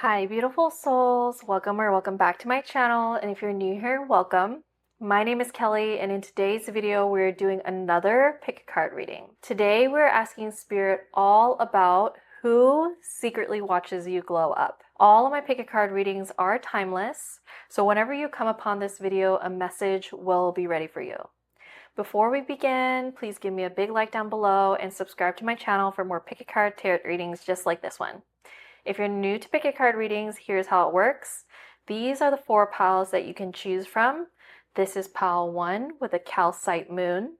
Hi, beautiful souls. Welcome back to my channel. And if you're new here, welcome. My name is Kelly, and in today's video, we're doing another pick a card reading. Today, we're asking Spirit all about who secretly watches you glow up. All of my pick a card readings are timeless, so whenever you come upon this video, a message will be ready for you. Before we begin, please give me a big like down below and subscribe to my channel for more pick a card tarot readings just like this one. If you're new to pick a card readings, here's how it works. These are the 4 piles that you can choose from. This is pile 1 with a Calcite moon.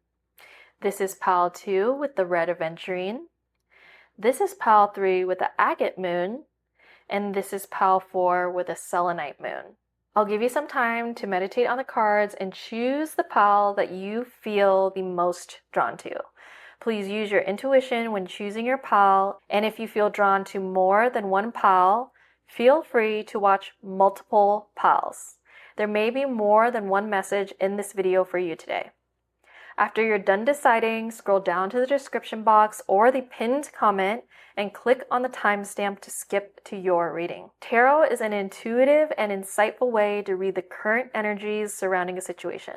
This is pile 2 with the red Aventurine. This is pile 3 with the Agate moon. And this is pile 4 with a Selenite moon. I'll give you some time to meditate on the cards and choose the pile that you feel the most drawn to. Please use your intuition when choosing your pile, and if you feel drawn to more than one pile, feel free to watch multiple piles. There may be more than one message in this video for you today. After you're done deciding, scroll down to the description box or the pinned comment and click on the timestamp to skip to your reading. Tarot is an intuitive and insightful way to read the current energies surrounding a situation.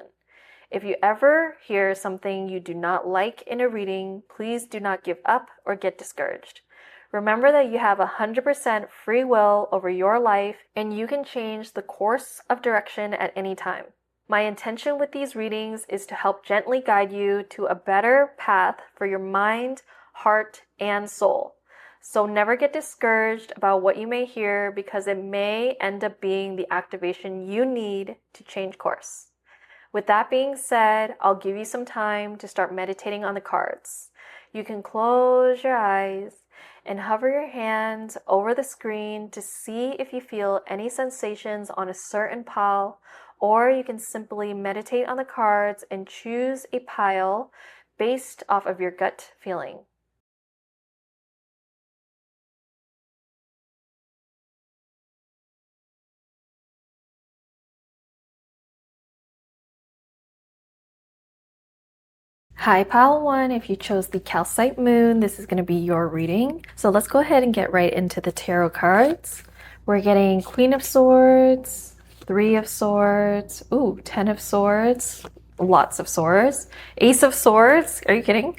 If you ever hear something you do not like in a reading, please do not give up or get discouraged. Remember that you have 100% free will over your life and you can change the course of direction at any time. My intention with these readings is to help gently guide you to a better path for your mind, heart, and soul. So never get discouraged about what you may hear because it may end up being the activation you need to change course. With that being said, I'll give you some time to start meditating on the cards. You can close your eyes and hover your hand over the screen to see if you feel any sensations on a certain pile, or you can simply meditate on the cards and choose a pile based off of your gut feeling. Hi, pile 1. If you chose the Calcite moon, this is going to be your reading. So let's go ahead and get right into the tarot cards. We're getting Queen of Swords, 3 of Swords, ooh, 10 of Swords, lots of swords, Ace of Swords, are you kidding?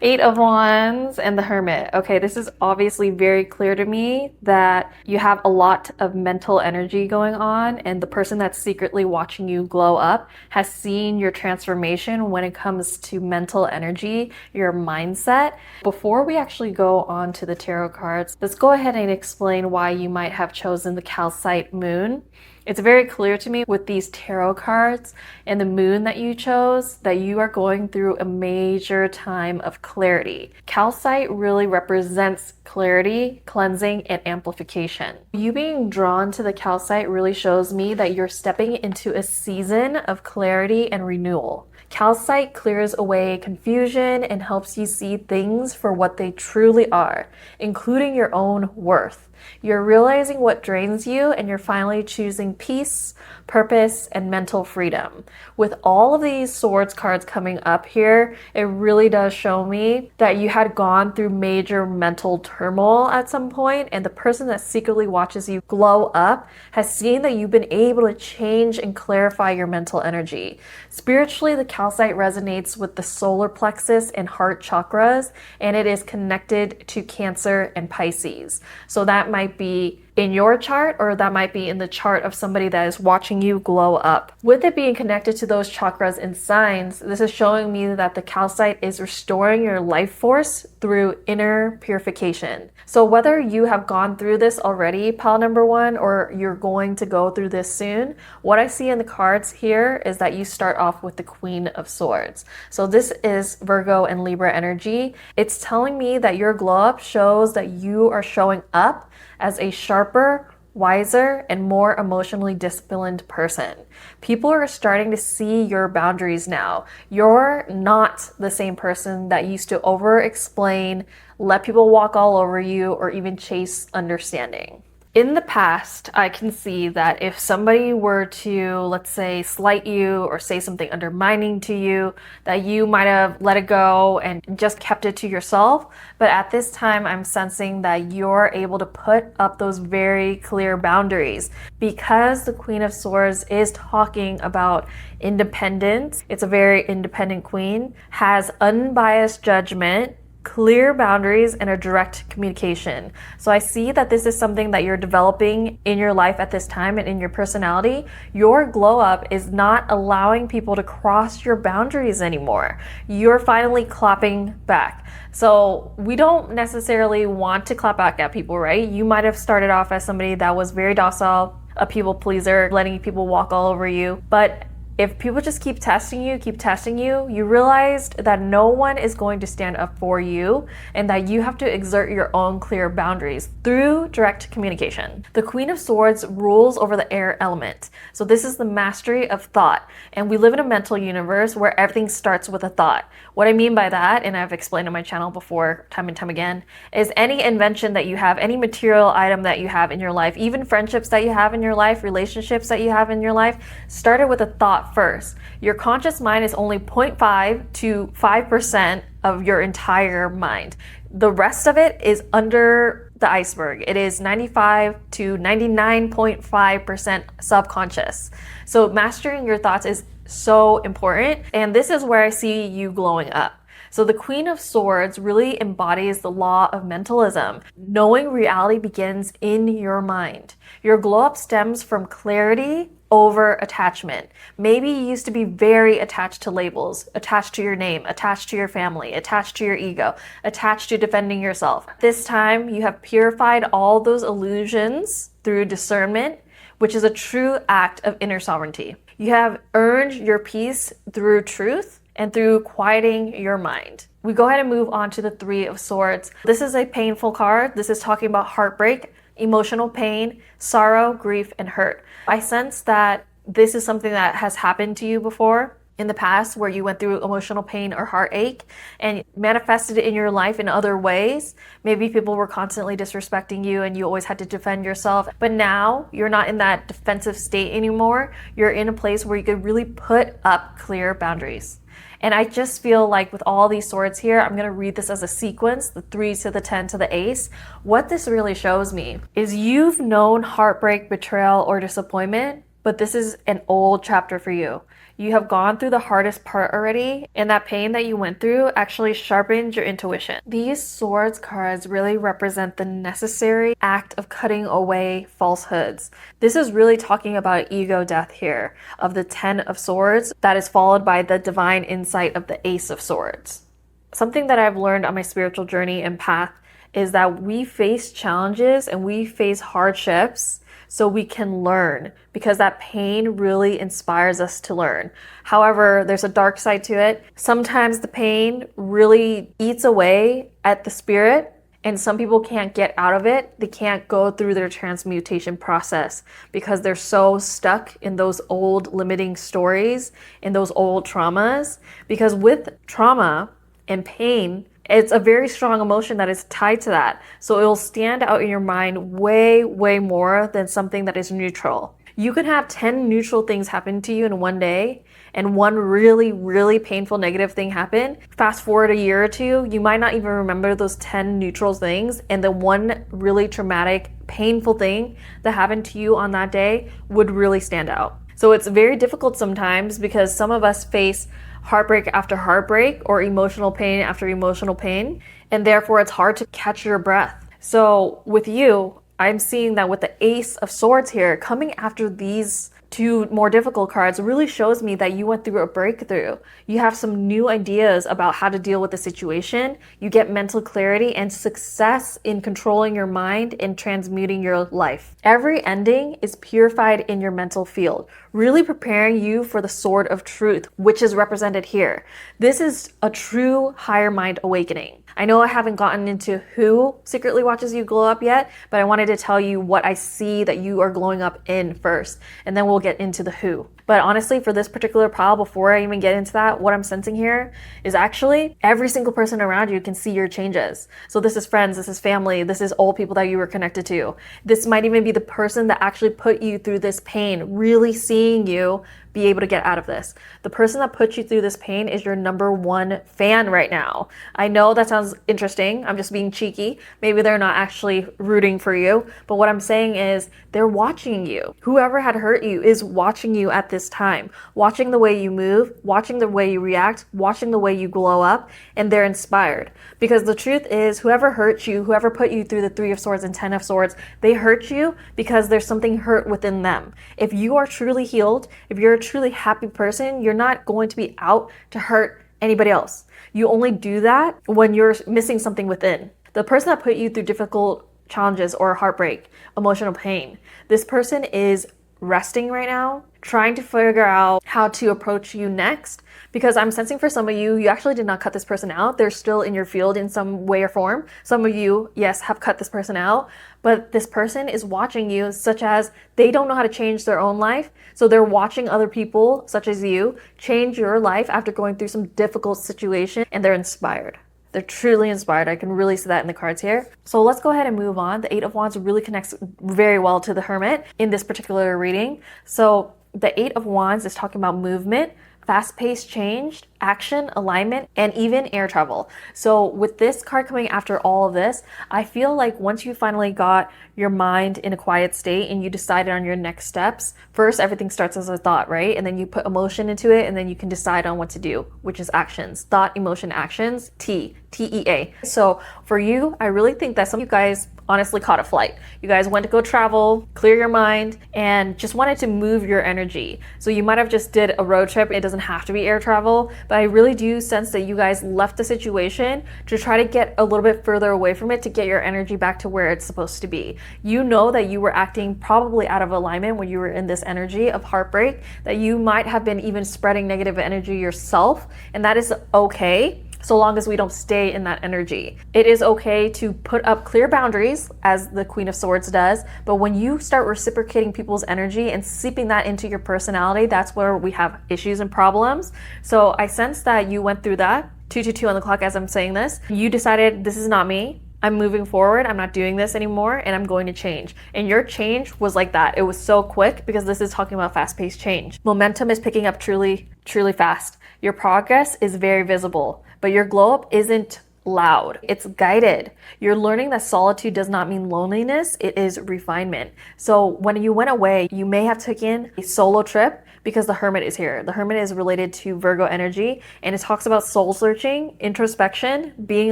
8 of Wands, and the Hermit. Okay, this is obviously very clear to me that you have a lot of mental energy going on, and the person that's secretly watching you glow up has seen your transformation when it comes to mental energy, your mindset. Before we actually go on to the tarot cards, let's go ahead and explain why you might have chosen the Calcite moon. It's very clear to me with these tarot cards and the moon that you chose that you are going through a major time of clarity. Calcite really represents clarity, cleansing, and amplification. You being drawn to the calcite really shows me that you're stepping into a season of clarity and renewal. Calcite clears away confusion and helps you see things for what they truly are, including your own worth. You're realizing what drains you, and you're finally choosing peace, purpose, and mental freedom. With all of these swords cards coming up here, it really does show me that you had gone through major mental turmoil at some point, and the person that secretly watches you glow up has seen that you've been able to change and clarify your mental energy. Spiritually, the calcite resonates with the solar plexus and heart chakras, and it is connected to Cancer and Pisces. So that might be in your chart, or that might be in the chart of somebody that is watching you glow up. With it being connected to those chakras and signs, this is showing me that the calcite is restoring your life force through inner purification. So whether you have gone through this already, pile number 1, or you're going to go through this soon, what I see in the cards here is that you start off with the Queen of Swords. So this is Virgo and Libra energy. It's telling me that your glow up shows that you are showing up as a sharper, wiser, and more emotionally disciplined person. People are starting to see your boundaries now. You're not the same person that used to over-explain, let people walk all over you, or even chase understanding. In the past, I can see that if somebody were to, let's say, slight you or say something undermining to you, that you might have let it go and just kept it to yourself. But at this time, I'm sensing that you're able to put up those very clear boundaries because the Queen of Swords is talking about independence. It's a very independent queen, has unbiased judgment, clear boundaries, and a direct communication. So I see that this is something that you're developing in your life at this time and in your personality. Your glow up is not allowing people to cross your boundaries anymore. You're finally clapping back. So we don't necessarily want to clap back at people, right? You might have started off as somebody that was very docile, a people pleaser, letting people walk all over you. But if people just keep testing you, you realized that no one is going to stand up for you and that you have to exert your own clear boundaries through direct communication. The Queen of Swords rules over the air element. So this is the mastery of thought. And we live in a mental universe where everything starts with a thought. What I mean by that, and I've explained on my channel before time and time again, is any invention that you have, any material item that you have in your life, even friendships that you have in your life, relationships that you have in your life, started with a thought first. Your conscious mind is only 0.5 to 5% of your entire mind. The rest of it is under the iceberg. It is 95 to 99.5% subconscious. So mastering your thoughts is so important, and this is where I see you glowing up. So the Queen of Swords really embodies the law of mentalism. Knowing reality begins in your mind. Your glow up stems from clarity over attachment. Maybe you used to be very attached to labels, attached to your name, attached to your family, attached to your ego, attached to defending yourself. This time you have purified all those illusions through discernment, which is a true act of inner sovereignty. You have earned your peace through truth and through quieting your mind. We go ahead and move on to the Three of Swords. This is a painful card. This is talking about heartbreak, emotional pain, sorrow, grief, and hurt. I sense that this is something that has happened to you before in the past, where you went through emotional pain or heartache and manifested it in your life in other ways. Maybe people were constantly disrespecting you and you always had to defend yourself. But now you're not in that defensive state anymore. You're in a place where you could really put up clear boundaries. And I just feel like with all these swords here, I'm going to read this as a sequence, the 3 to the 10 to the ace. What this really shows me is you've known heartbreak, betrayal, or disappointment, but this is an old chapter for you. You have gone through the hardest part already, and that pain that you went through actually sharpened your intuition. These swords cards really represent the necessary act of cutting away falsehoods. This is really talking about ego death here, of the 10 of swords, that is followed by the divine insight of the ace of swords. Something that I've learned on my spiritual journey and path is that we face challenges and we face hardships so we can learn, because that pain really inspires us to learn. However, there's a dark side to it. Sometimes the pain really eats away at the spirit, and some people can't get out of it. They can't go through their transmutation process because they're so stuck in those old limiting stories, in those old traumas. Because with trauma and pain, it's a very strong emotion that is tied to that. So it will stand out in your mind way, way more than something that is neutral. You can have 10 neutral things happen to you in one day and one really, really painful negative thing happen. Fast forward a year or two, you might not even remember those 10 neutral things, and the one really traumatic, painful thing that happened to you on that day would really stand out. So it's very difficult sometimes because some of us face heartbreak after heartbreak or emotional pain after emotional pain, and therefore it's hard to catch your breath. So with you, I'm seeing that with the Ace of Swords here, coming after these two more difficult cards really shows me that you went through a breakthrough. You have some new ideas about how to deal with the situation. You get mental clarity and success in controlling your mind and transmuting your life. Every ending is purified in your mental field, really preparing you for the sword of truth, which is represented here. This is a true higher mind awakening. I know I haven't gotten into who secretly watches you glow up yet, but I wanted to tell you what I see that you are glowing up in first, and then we'll get into the who. But honestly, for this particular pile, before I even get into that, what I'm sensing here is actually every single person around you can see your changes. So this is friends, this is family, this is all people that you were connected to. This might even be the person that actually put you through this pain, really seeing you be able to get out of this. The person that put you through this pain is your #1 fan right now. I know that sounds interesting. I'm just being cheeky. Maybe they're not actually rooting for you, but what I'm saying is they're watching you. Whoever had hurt you is watching you at this time, watching the way you move, watching the way you react, watching the way you glow up, and they're inspired. Because the truth is, whoever hurt you, whoever put you through the 3 of Swords and 10 of Swords, they hurt you because there's something hurt within them. If you are truly healed, if you're a truly happy person, you're not going to be out to hurt anybody else. You only do that when you're missing something within. The person that put you through difficult challenges or heartbreak, emotional pain, this person is resting right now, trying to figure out how to approach you next. Because I'm sensing for some of you, you actually did not cut this person out. They're still in your field in some way or form. Some of you, yes, have cut this person out, but this person is watching you, such as they don't know how to change their own life. So they're watching other people, such as you, change your life after going through some difficult situation, and they're inspired. They're truly inspired. I can really see that in the cards here. So let's go ahead and move on. The 8 of Wands really connects very well to the Hermit in this particular reading. So the 8 of Wands is talking about movement, fast-paced change, action, alignment, and even air travel. So with this card coming after all of this, I feel like once you finally got your mind in a quiet state and you decided on your next steps, first everything starts as a thought, right? And then you put emotion into it, and then you can decide on what to do, which is actions. Thought, emotion, actions, T-E-A. So for you, I really think that some of you guys honestly caught a flight. You guys went to go travel, clear your mind, and just wanted to move your energy. So you might have just did a road trip. It doesn't have to be air travel, but I really do sense that you guys left the situation to try to get a little bit further away from it to get your energy back to where it's supposed to be. You know that you were acting probably out of alignment when you were in this energy of heartbreak, that you might have been even spreading negative energy yourself, and that is okay, so long as we don't stay in that energy. It is okay to put up clear boundaries, as the Queen of Swords does, but when you start reciprocating people's energy and seeping that into your personality, that's where we have issues and problems. So I sense that you went through that. 222 on the clock as I'm saying this. You decided, this is not me. I'm moving forward. I'm not doing this anymore, and I'm going to change. And your change was like that. It was so quick, because this is talking about fast-paced change. Momentum is picking up truly, truly fast. Your progress is very visible, but your glow up isn't loud. It's guided. You're learning that solitude does not mean loneliness. It is refinement. So when you went away, you may have taken a solo trip, because the Hermit is here. The Hermit is related to Virgo energy, and it talks about soul searching, introspection, being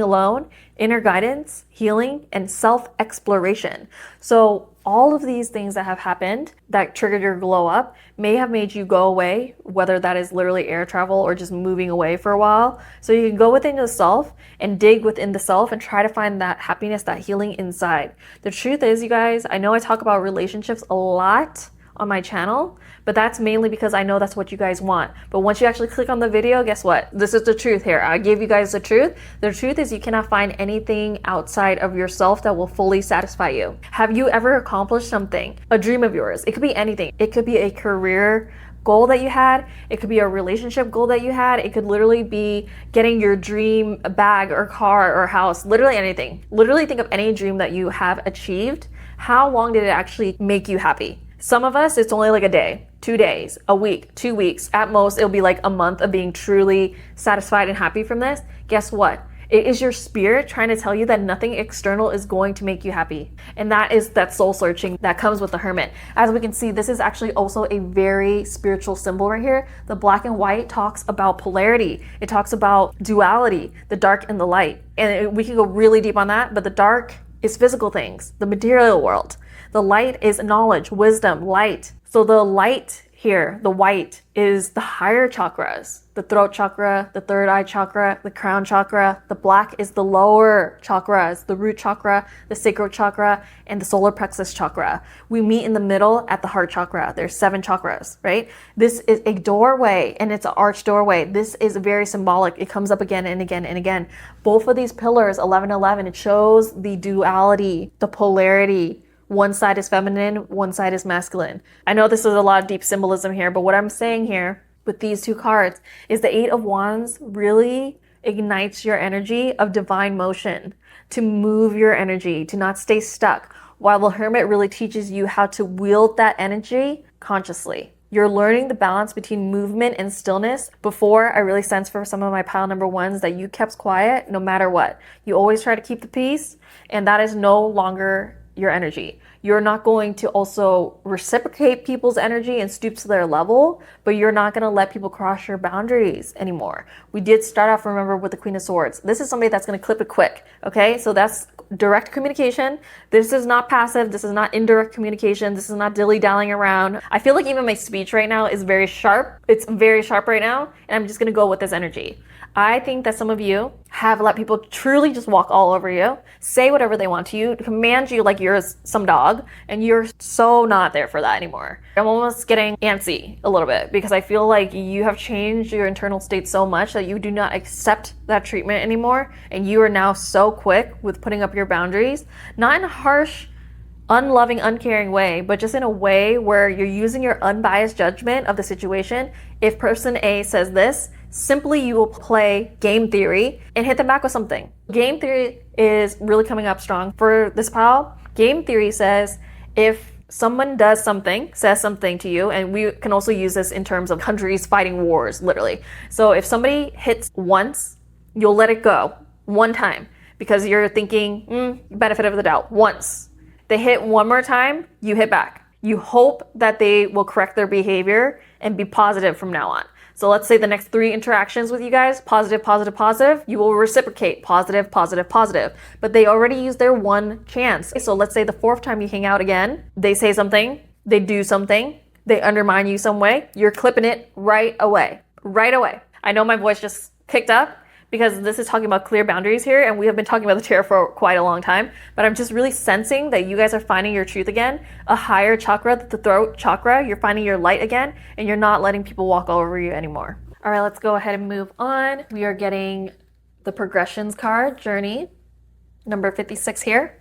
alone, inner guidance, healing, and self-exploration. So all of these things that have happened that triggered your glow up may have made you go away, whether that is literally air travel or just moving away for a while. So you can go within yourself and dig within the self and try to find that happiness, that healing inside. The truth is, you guys, I know I talk about relationships a lot on my channel, but that's mainly because I know that's what you guys want. But once you actually click on the video, guess what? This is the truth here. I gave you guys the truth. The truth is you cannot find anything outside of yourself that will fully satisfy you. Have you ever accomplished something? A dream of yours? It could be anything. It could be a career goal that you had. It could be a relationship goal that you had. It could literally be getting your dream bag or car or house, literally anything. Literally think of any dream that you have achieved. How long did it actually make you happy? Some of us, it's only like a day, 2 days, a week, 2 weeks. At most, it'll be like a month of being truly satisfied and happy from this. Guess what? It is your spirit trying to tell you that nothing external is going to make you happy. And that is that soul searching that comes with the Hermit. As we can see, this is actually also a very spiritual symbol right here. The black and white talks about polarity. It talks about duality, the dark and the light. And we can go really deep on that, but the dark is physical things, the material world. The light is knowledge, wisdom, light. So the light here, the white, is the higher chakras. The throat chakra, the third eye chakra, the crown chakra. The black is the lower chakras, the root chakra, the sacral chakra, and the solar plexus chakra. We meet in the middle at the heart chakra. There's 7 chakras, right? This is a doorway, and it's an arched doorway. This is very symbolic. It comes up again and again and again. Both of these pillars, 1111, it shows the duality, the polarity. One side is feminine, one side is masculine. I know this is a lot of deep symbolism here, but what I'm saying here with these 2 cards is the 8 of Wands really ignites your energy of divine motion, to move your energy, to not stay stuck, while the Hermit really teaches you how to wield that energy consciously. You're learning the balance between movement and stillness. Before, I really sensed for some of my pile number 1s that you kept quiet no matter what. You always try to keep the peace, and that is no longer your energy. You're not going to also reciprocate people's energy and stoop to their level, but you're not going to let people cross your boundaries anymore. We did start off, remember, with the Queen of Swords. This is somebody that's going to clip it quick, okay? So that's direct communication. This is not passive. This is not indirect communication. This is not dilly-dallying around. I feel like even my speech right now is very sharp. It's very sharp right now, and I'm just going to go with this energy. I think that some of you have let people truly just walk all over you, say whatever they want to you, command you like you're some dog, and you're so not there for that anymore. I'm almost getting antsy a little bit because I feel like you have changed your internal state so much that you do not accept that treatment anymore, and you are now so quick with putting up your boundaries, not in a harsh, unloving, uncaring way, but just in a way where you're using your unbiased judgment of the situation. If person A says this, simply you will play game theory and hit them back with something. Game theory is really coming up strong for this pile. Game theory says if someone does something, says something to you, and we can also use this in terms of countries fighting wars, literally. So if somebody hits once, you'll let it go one time because you're thinking, benefit of the doubt, once. They hit one more time, you hit back. You hope that they will correct their behavior and be positive from now on. So let's say the next 3 interactions with you guys, positive, positive, positive, you will reciprocate positive, positive, positive. But they already used their one chance. So let's say the 4th time you hang out again, they say something, they do something, they undermine you some way, you're clipping it right away. Right away. I know my voice just kicked up because this is talking about clear boundaries here, and we have been talking about the tarot for quite a long time, but I'm just really sensing that you guys are finding your truth again, a higher chakra, the throat chakra, you're finding your light again, and you're not letting people walk over you anymore. All right, let's go ahead and move on. We are getting the progressions card, Journey, number 56 here.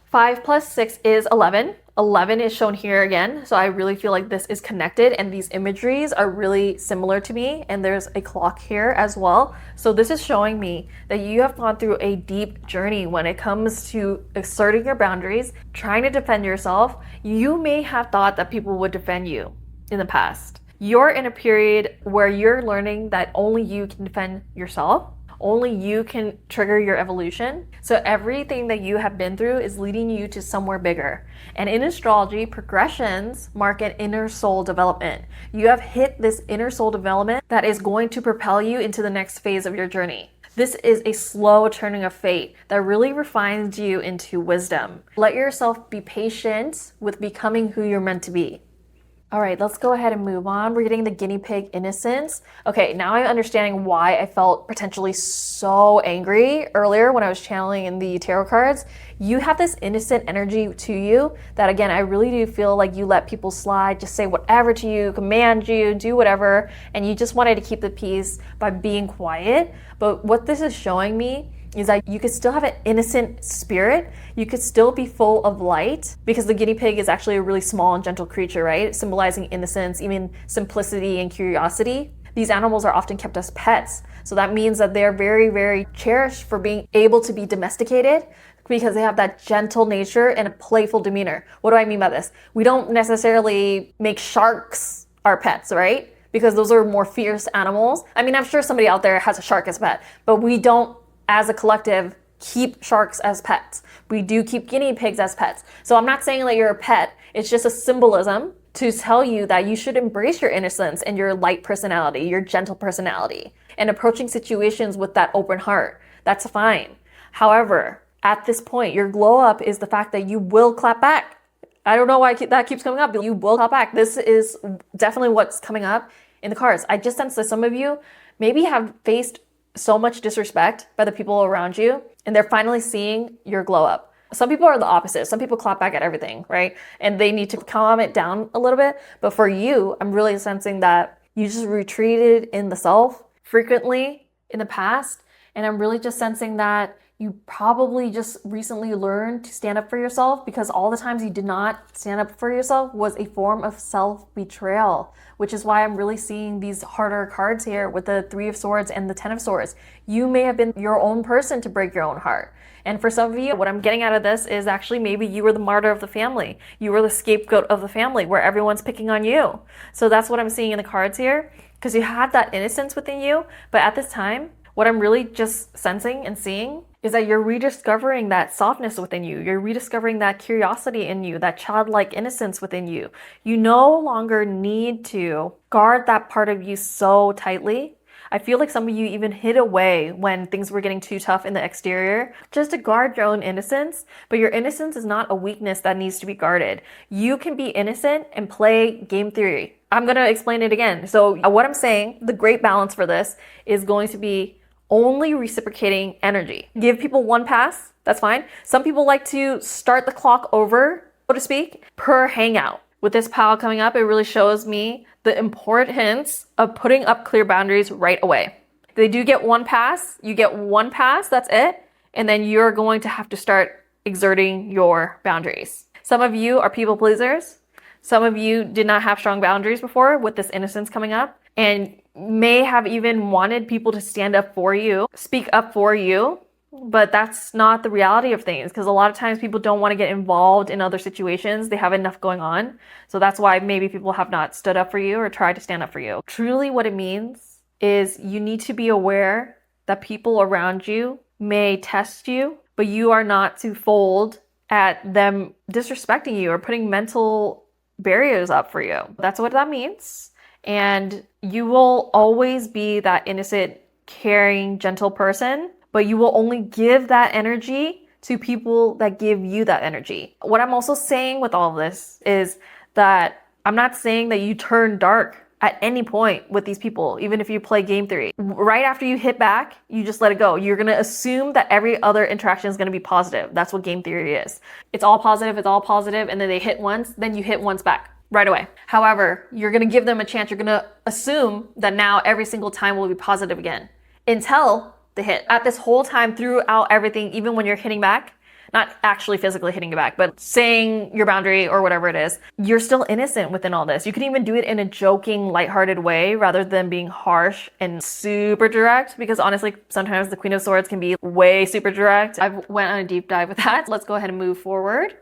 5 plus 6 is 11. 11 is shown here again, so I really feel like this is connected, and these imageries are really similar to me, and there's a clock here as well. So this is showing me that you have gone through a deep journey when it comes to asserting your boundaries, trying to defend yourself. You may have thought that people would defend you in the past. You're in a period where you're learning that only you can defend yourself. Only you can trigger your evolution. So everything that you have been through is leading you to somewhere bigger. And in astrology, progressions mark an inner soul development. You have hit this inner soul development that is going to propel you into the next phase of your journey. This is a slow turning of fate that really refines you into wisdom. Let yourself be patient with becoming who you're meant to be. All right, let's go ahead and move on. We're getting the guinea pig innocence. Okay, now I'm understanding why I felt potentially so angry earlier when I was channeling in the tarot cards. You have this innocent energy to you that, again, I really do feel like you let people slide, just say whatever to you, command you, do whatever, and you just wanted to keep the peace by being quiet. But what this is showing me is that you could still have an innocent spirit. You could still be full of light, because the guinea pig is actually a really small and gentle creature, right? Symbolizing innocence, even simplicity and curiosity. These animals are often kept as pets. So that means that they're very, very cherished for being able to be domesticated, because they have that gentle nature and a playful demeanor. What do I mean by this? We don't necessarily make sharks our pets, right? Because those are more fierce animals. I mean, I'm sure somebody out there has a shark as a pet, but we don't, as a collective, keep sharks as pets. We do keep guinea pigs as pets. So I'm not saying that you're a pet. It's just a symbolism to tell you that you should embrace your innocence and your light personality, your gentle personality, and approaching situations with that open heart. That's fine. However, at this point, your glow up is the fact that you will clap back. I don't know why that keeps coming up, but you will clap back. This is definitely what's coming up in the cards. I just sense that some of you maybe have faced so much disrespect by the people around you, and they're finally seeing your glow up. Some people are the opposite. Some people clap back at everything, right? And they need to calm it down a little bit. But for you, I'm really sensing that you just retreated in the self frequently in the past. And I'm really just sensing that you probably just recently learned to stand up for yourself, because all the times you did not stand up for yourself was a form of self-betrayal, which is why I'm really seeing these harder cards here with the Three of Swords and the Ten of Swords. You may have been your own person to break your own heart. And for some of you, what I'm getting out of this is actually maybe you were the martyr of the family. You were the scapegoat of the family where everyone's picking on you. So that's what I'm seeing in the cards here, because you had that innocence within you. But at this time, what I'm really just sensing and seeing is that you're rediscovering that softness within you. You're rediscovering that curiosity in you, that childlike innocence within you. You no longer need to guard that part of you so tightly. I feel like some of you even hid away when things were getting too tough in the exterior just to guard your own innocence. But your innocence is not a weakness that needs to be guarded. You can be innocent and play game theory. I'm going to explain it again. So what I'm saying, the great balance for this is going to be only reciprocating energy. Give people one pass, that's fine. Some people like to start the clock over, so to speak, per hangout. With this pile coming up, it really shows me the importance of putting up clear boundaries right away. They do get one pass, you get one pass, that's it, and then you're going to have to start exerting your boundaries. Some of you are people pleasers. Some of you did not have strong boundaries before with this innocence coming up, and may have even wanted people to stand up for you, speak up for you, but that's not the reality of things, because a lot of times people don't want to get involved in other situations. They have enough going on. So that's why maybe people have not stood up for you or tried to stand up for you. Truly what it means is you need to be aware that people around you may test you, but you are not to fold at them disrespecting you or putting mental barriers up for you. That's what that means. And you will always be that innocent, caring, gentle person, but you will only give that energy to people that give you that energy. What I'm also saying with all of this is that I'm not saying that you turn dark at any point with these people, even if you play game theory. Right after you hit back, you just let it go. You're going to assume that every other interaction is going to be positive. That's what game theory is. It's all positive, and then they hit once, then you hit once back right away. However, you're going to give them a chance. You're going to assume that now every single time will be positive again until the hit. At this whole time throughout everything, even when you're hitting back, not actually physically hitting it back, but saying your boundary or whatever it is, you're still innocent within all this. You can even do it in a joking, lighthearted way rather than being harsh and super direct, because honestly, sometimes the Queen of Swords can be way super direct. I went on a deep dive with that. Let's go ahead and move forward.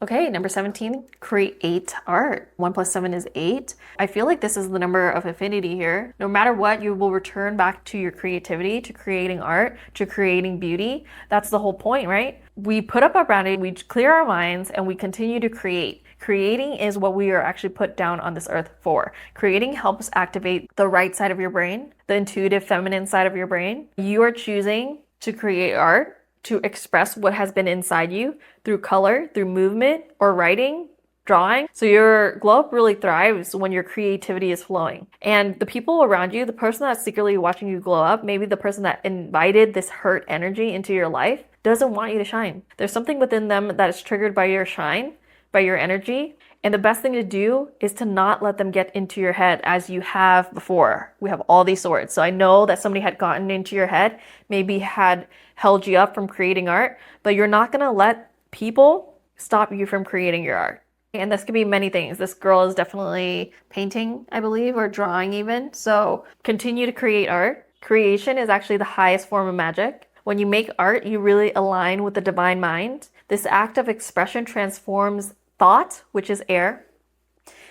Okay, number 17, create art. 1 plus 7 is 8. I feel like this is the number of affinity here. No matter what, you will return back to your creativity, to creating art, to creating beauty. That's the whole point, right? We put up our boundary, we clear our minds, and we continue to create. Creating is what we are actually put down on this earth for. Creating helps activate the right side of your brain, the intuitive feminine side of your brain. You are choosing to create art, to express what has been inside you through color, through movement, or writing, drawing. So your glow up really thrives when your creativity is flowing. And the people around you, the person that's secretly watching you glow up, maybe the person that invited this hurt energy into your life, doesn't want you to shine. There's something within them that is triggered by your shine, by your energy. And the best thing to do is to not let them get into your head as you have before. We have all these swords. So I know that somebody had gotten into your head, maybe had held you up from creating art, but you're not going to let people stop you from creating your art. And this could be many things. This girl is definitely painting, I believe, or drawing even. So continue to create art. Creation is actually the highest form of magic. When you make art, you really align with the divine mind. This act of expression transforms thought, which is air,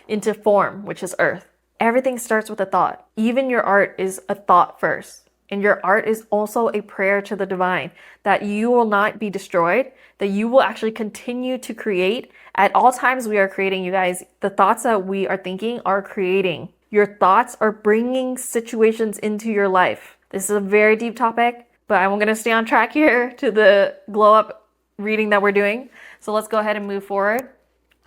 into form, which is earth. Everything starts with a thought. Even your art is a thought first. And your art is also a prayer to the divine that you will not be destroyed, that you will actually continue to create. At all times we are creating, you guys. The thoughts that we are thinking are creating. Your thoughts are bringing situations into your life. This is a very deep topic, but I'm going to stay on track here to the glow up reading that we're doing. So let's go ahead and move forward.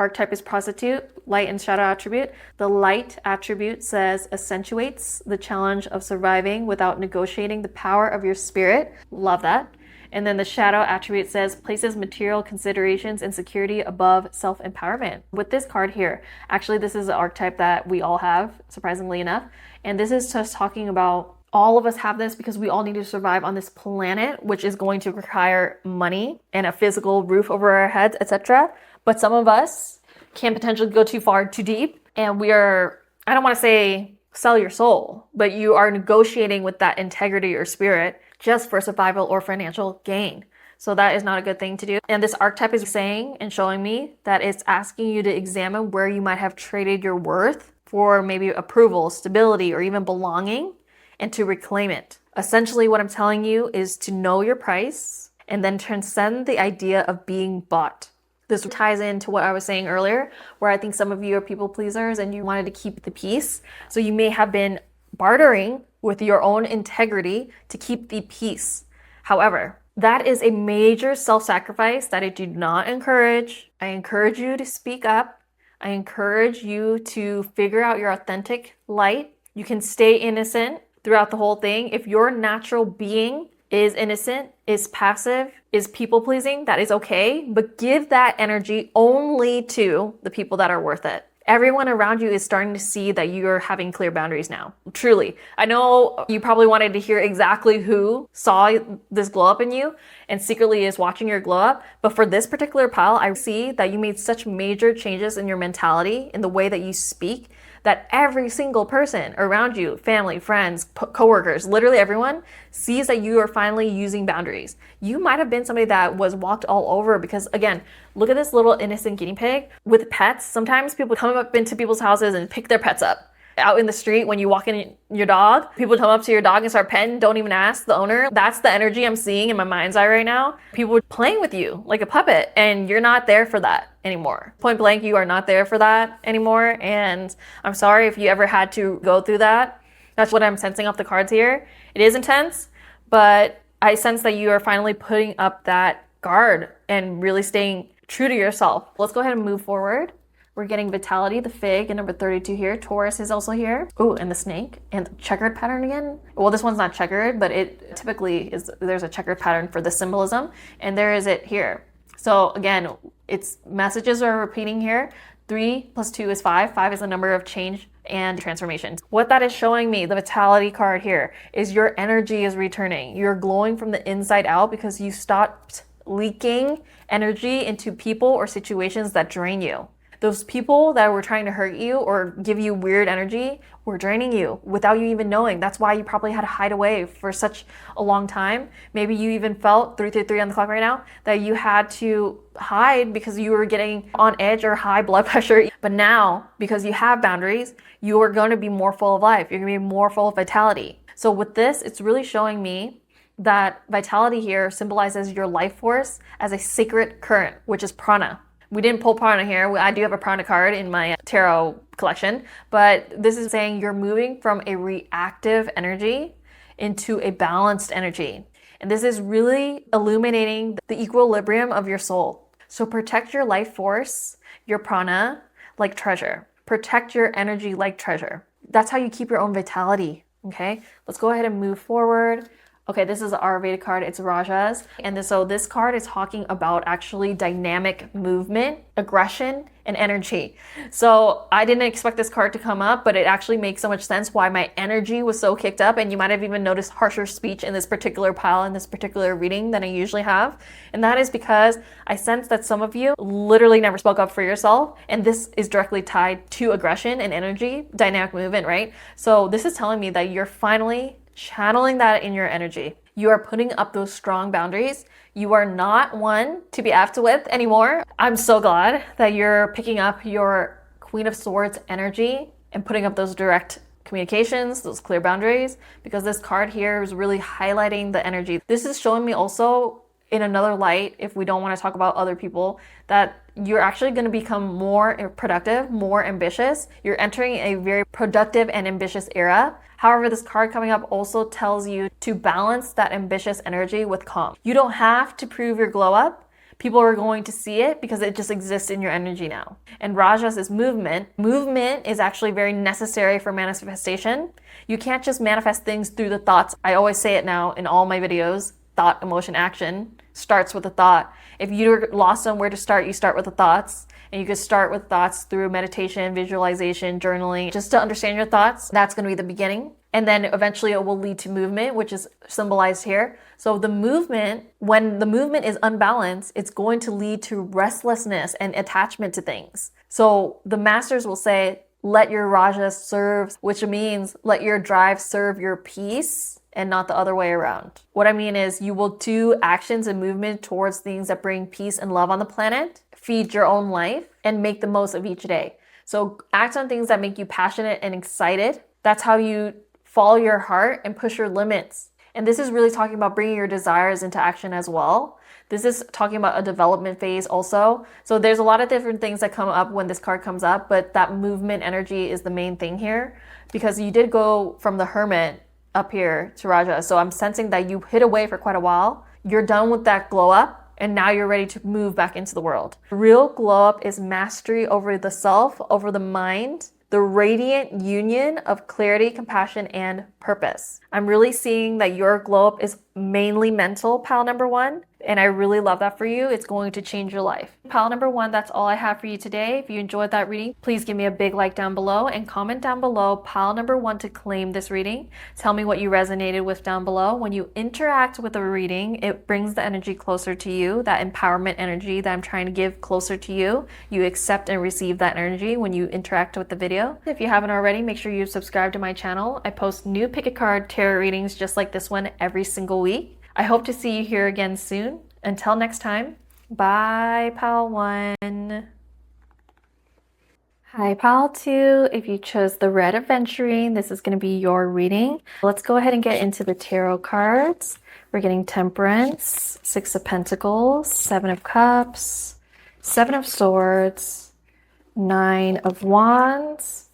archetype is prostitute, light and shadow attribute. The light attribute says accentuates the challenge of surviving without negotiating the power of your spirit. Love that. And then the shadow attribute says places material considerations and security above self-empowerment. With this card here, actually this is an archetype that we all have, surprisingly enough. And this is just talking about all of us have this because we all need to survive on this planet, which is going to require money and a physical roof over our heads, etc. But some of us can potentially go too far, too deep. And we are, I don't want to say sell your soul, but you are negotiating with that integrity or spirit just for survival or financial gain. So that is not a good thing to do. And this archetype is saying and showing me that it's asking you to examine where you might have traded your worth for maybe approval, stability, or even belonging, and to reclaim it. Essentially, what I'm telling you is to know your price and then transcend the idea of being bought. This ties into what I was saying earlier, where I think some of you are people pleasers and you wanted to keep the peace. So you may have been bartering with your own integrity to keep the peace. However, that is a major self-sacrifice that I do not encourage. I encourage you to speak up. I encourage you to figure out your authentic light. You can stay innocent throughout the whole thing. If your natural being is innocent, is passive, is people-pleasing, that is okay, but give that energy only to the people that are worth it. Everyone around you is starting to see that you're having clear boundaries now. Truly. I know you probably wanted to hear exactly who saw this glow up in you and secretly is watching your glow up. But for this particular pile, I see that you made such major changes in your mentality, in the way that you speak, that every single person around you, family, friends, coworkers, literally everyone sees that you are finally using boundaries. You might have been somebody that was walked all over because, again, look at this little innocent guinea pig. With pets, sometimes people come up into people's houses and pick their pets up. Out in the street, when you walk in your dog, people come up to your dog and start petting, don't even ask the owner. That's the energy I'm seeing in my mind's eye right now. People are playing with you like a puppet, and you're not there for that anymore. Point blank, you are not there for that anymore. And I'm sorry if you ever had to go through that. That's what I'm sensing off the cards here. It is intense, but I sense that you are finally putting up that guard and really staying true to yourself. Let's go ahead and move forward. We're getting Vitality, the Fig, and number 32 here. Taurus is also here. Ooh, and the Snake. And the checkered pattern again. Well, this one's not checkered, but it typically is, there's a checkered pattern for the symbolism. And there is it here. So again, it's messages are repeating here. 3 plus 2 is 5. 5 is the number of change and transformation. What that is showing me, the Vitality card here, is your energy is returning. You're glowing from the inside out because you stopped leaking energy into people or situations that drain you. Those people that were trying to hurt you or give you weird energy were draining you without you even knowing. That's why you probably had to hide away for such a long time. Maybe you even felt 3:33 on the clock right now that you had to hide because you were getting on edge or high blood pressure. But now, because you have boundaries, you are going to be more full of life. You're going to be more full of vitality. So with this, it's really showing me that vitality here symbolizes your life force as a sacred current, which is prana. We didn't pull prana here. I do have a prana card in my tarot collection, but this is saying you're moving from a reactive energy into a balanced energy. And this is really illuminating the equilibrium of your soul. So protect your life force, your prana, like treasure. Protect your energy like treasure. That's how you keep your own vitality, okay? Let's go ahead and move forward. Okay, this is the Ayurveda card, it's Rajas. And so this card is talking about actually dynamic movement, aggression, and energy. So I didn't expect this card to come up, but it actually makes so much sense why my energy was so kicked up. And you might have even noticed harsher speech in this particular pile, in this particular reading than I usually have. And that is because I sense that some of you literally never spoke up for yourself. And this is directly tied to aggression and energy, dynamic movement, right? So this is telling me that you're finally channeling that in your energy. You are putting up those strong boundaries. You are not one to be effed with anymore. I'm so glad that you're picking up your Queen of Swords energy and putting up those direct communications, those clear boundaries, because this card here is really highlighting the energy. This is showing me also in another light, if we don't want to talk about other people, that you're actually going to become more productive, more ambitious. You're entering a very productive and ambitious era. However, this card coming up also tells you to balance that ambitious energy with calm. You don't have to prove your glow up. people are going to see it because it just exists in your energy now. And Rajas is movement. Movement is actually very necessary for manifestation. You can't just manifest things through the thoughts. I always say it now in all my videos, thought, emotion, action starts with a thought. If you're lost on where to start, you start with the thoughts. And you could start with thoughts through meditation, visualization, journaling, just to understand your thoughts. That's going to be the beginning. And then eventually it will lead to movement, which is symbolized here. So the movement, when the movement is unbalanced, it's going to lead to restlessness and attachment to things. So the masters will say, let your Raja serve, which means let your drive serve your peace and not the other way around. What I mean is you will do actions and movement towards things that bring peace and love on the planet, feed your own life, and make the most of each day. So act on things that make you passionate and excited. That's how you follow your heart and push your limits. And this is really talking about bringing your desires into action as well. This is talking about a development phase also. So there's a lot of different things that come up when this card comes up, but that movement energy is the main thing here because you did go from the Hermit up here to Raja. So I'm sensing that you hid away for quite a while. You're done with that glow up and now you're ready to move back into the world. Real glow up is mastery over the self, over the mind, the radiant union of clarity, compassion, and purpose. I'm really seeing that your glow up is mainly mental, pile number one. And I really love that for you. It's going to change your life. Pile number one, that's all I have for you today. If you enjoyed that reading, please give me a big like down below and comment down below pile number one to claim this reading. Tell me what you resonated with down below. When you interact with a reading, it brings the energy closer to you, that empowerment energy that I'm trying to give closer to you. You accept and receive that energy when you interact with the video. If you haven't already, make sure you subscribe to my channel. I post new pick a card tarot readings just like this one every single week. I hope to see you here again soon. Until next time, bye, Pile 1. Hi, Pile 2. If you chose the red Aventurine, this is going to be your reading. Let's go ahead and get into the tarot cards. We're getting Temperance, Six of Pentacles, Seven of Cups, Seven of Swords, Nine of Wands,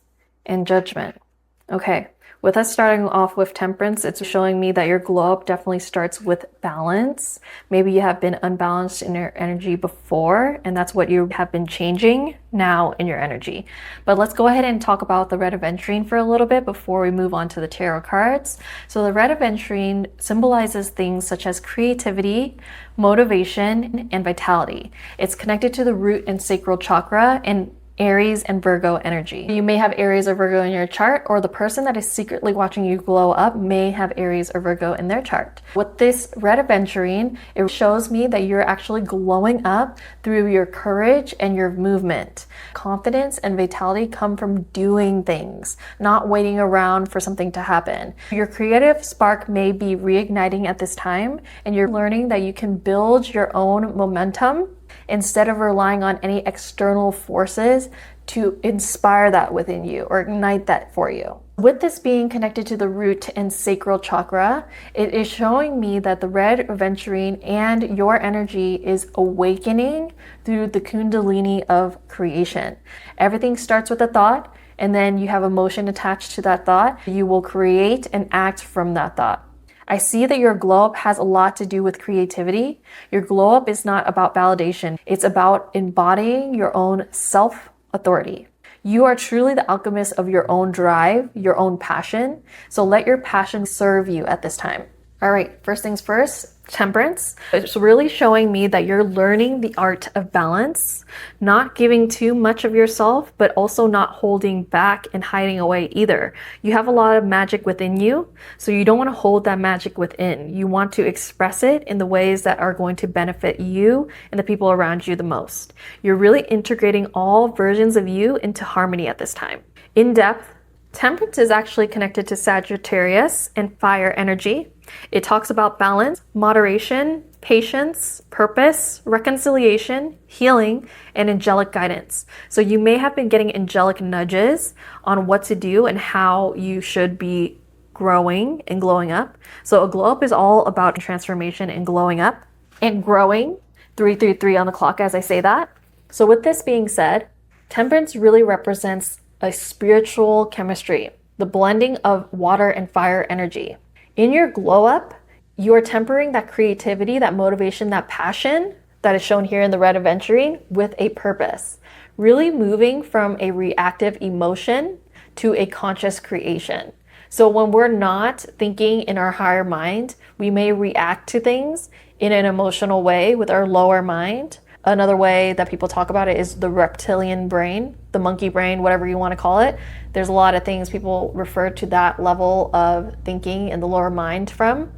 and Judgment. Okay. With us starting off with Temperance, it's showing me that your glow up definitely starts with balance. Maybe you have been unbalanced in your energy before, and that's what you have been changing now in your energy. But let's go ahead and talk about the red Aventurine for a little bit before we move on to the tarot cards. So the red Aventurine symbolizes things such as creativity, motivation, and vitality. It's connected to the root and sacral chakra and Aries and Virgo energy. You may have Aries or Virgo in your chart, or the person that is secretly watching you glow up may have Aries or Virgo in their chart. With this red Aventurine, it shows me that you're actually glowing up through your courage and your movement. Confidence and vitality come from doing things, not waiting around for something to happen. Your creative spark may be reigniting at this time, and you're learning that you can build your own momentum instead of relying on any external forces to inspire that within you or ignite that for you. With this being connected to the root and sacral chakra, it is showing me that the red Aventurine and your energy is awakening through the kundalini of creation. Everything starts with a thought, and then you have emotion attached to that thought. You will create and act from that thought. I see that your glow up has a lot to do with creativity. Your glow up is not about validation. It's about embodying your own self-authority. You are truly the alchemist of your own drive, your own passion. So let your passion serve you at this time. All right, first things first, Temperance. It's really showing me that you're learning the art of balance, not giving too much of yourself, but also not holding back and hiding away either. You have a lot of magic within you, so you don't want to hold that magic within. You want to express it in the ways that are going to benefit you and the people around you the most. You're really integrating all versions of you into harmony at this time. In depth, Temperance is actually connected to Sagittarius and fire energy. It talks about balance, moderation, patience, purpose, reconciliation, healing, and angelic guidance. So you may have been getting angelic nudges on what to do and how you should be growing and glowing up. So a glow up is all about transformation and glowing up and growing. 333 on the clock as I say that. So with this being said, Temperance really represents a spiritual chemistry, the blending of water and fire energy. In your glow up, you are tempering that creativity, that motivation, that passion that is shown here in the red Aventurine with a purpose. Really moving from a reactive emotion to a conscious creation. So when we're not thinking in our higher mind, we may react to things in an emotional way with our lower mind. Another way that people talk about it is the reptilian brain, the monkey brain, whatever you want to call it. There's a lot of things people refer to that level of thinking in the lower mind from.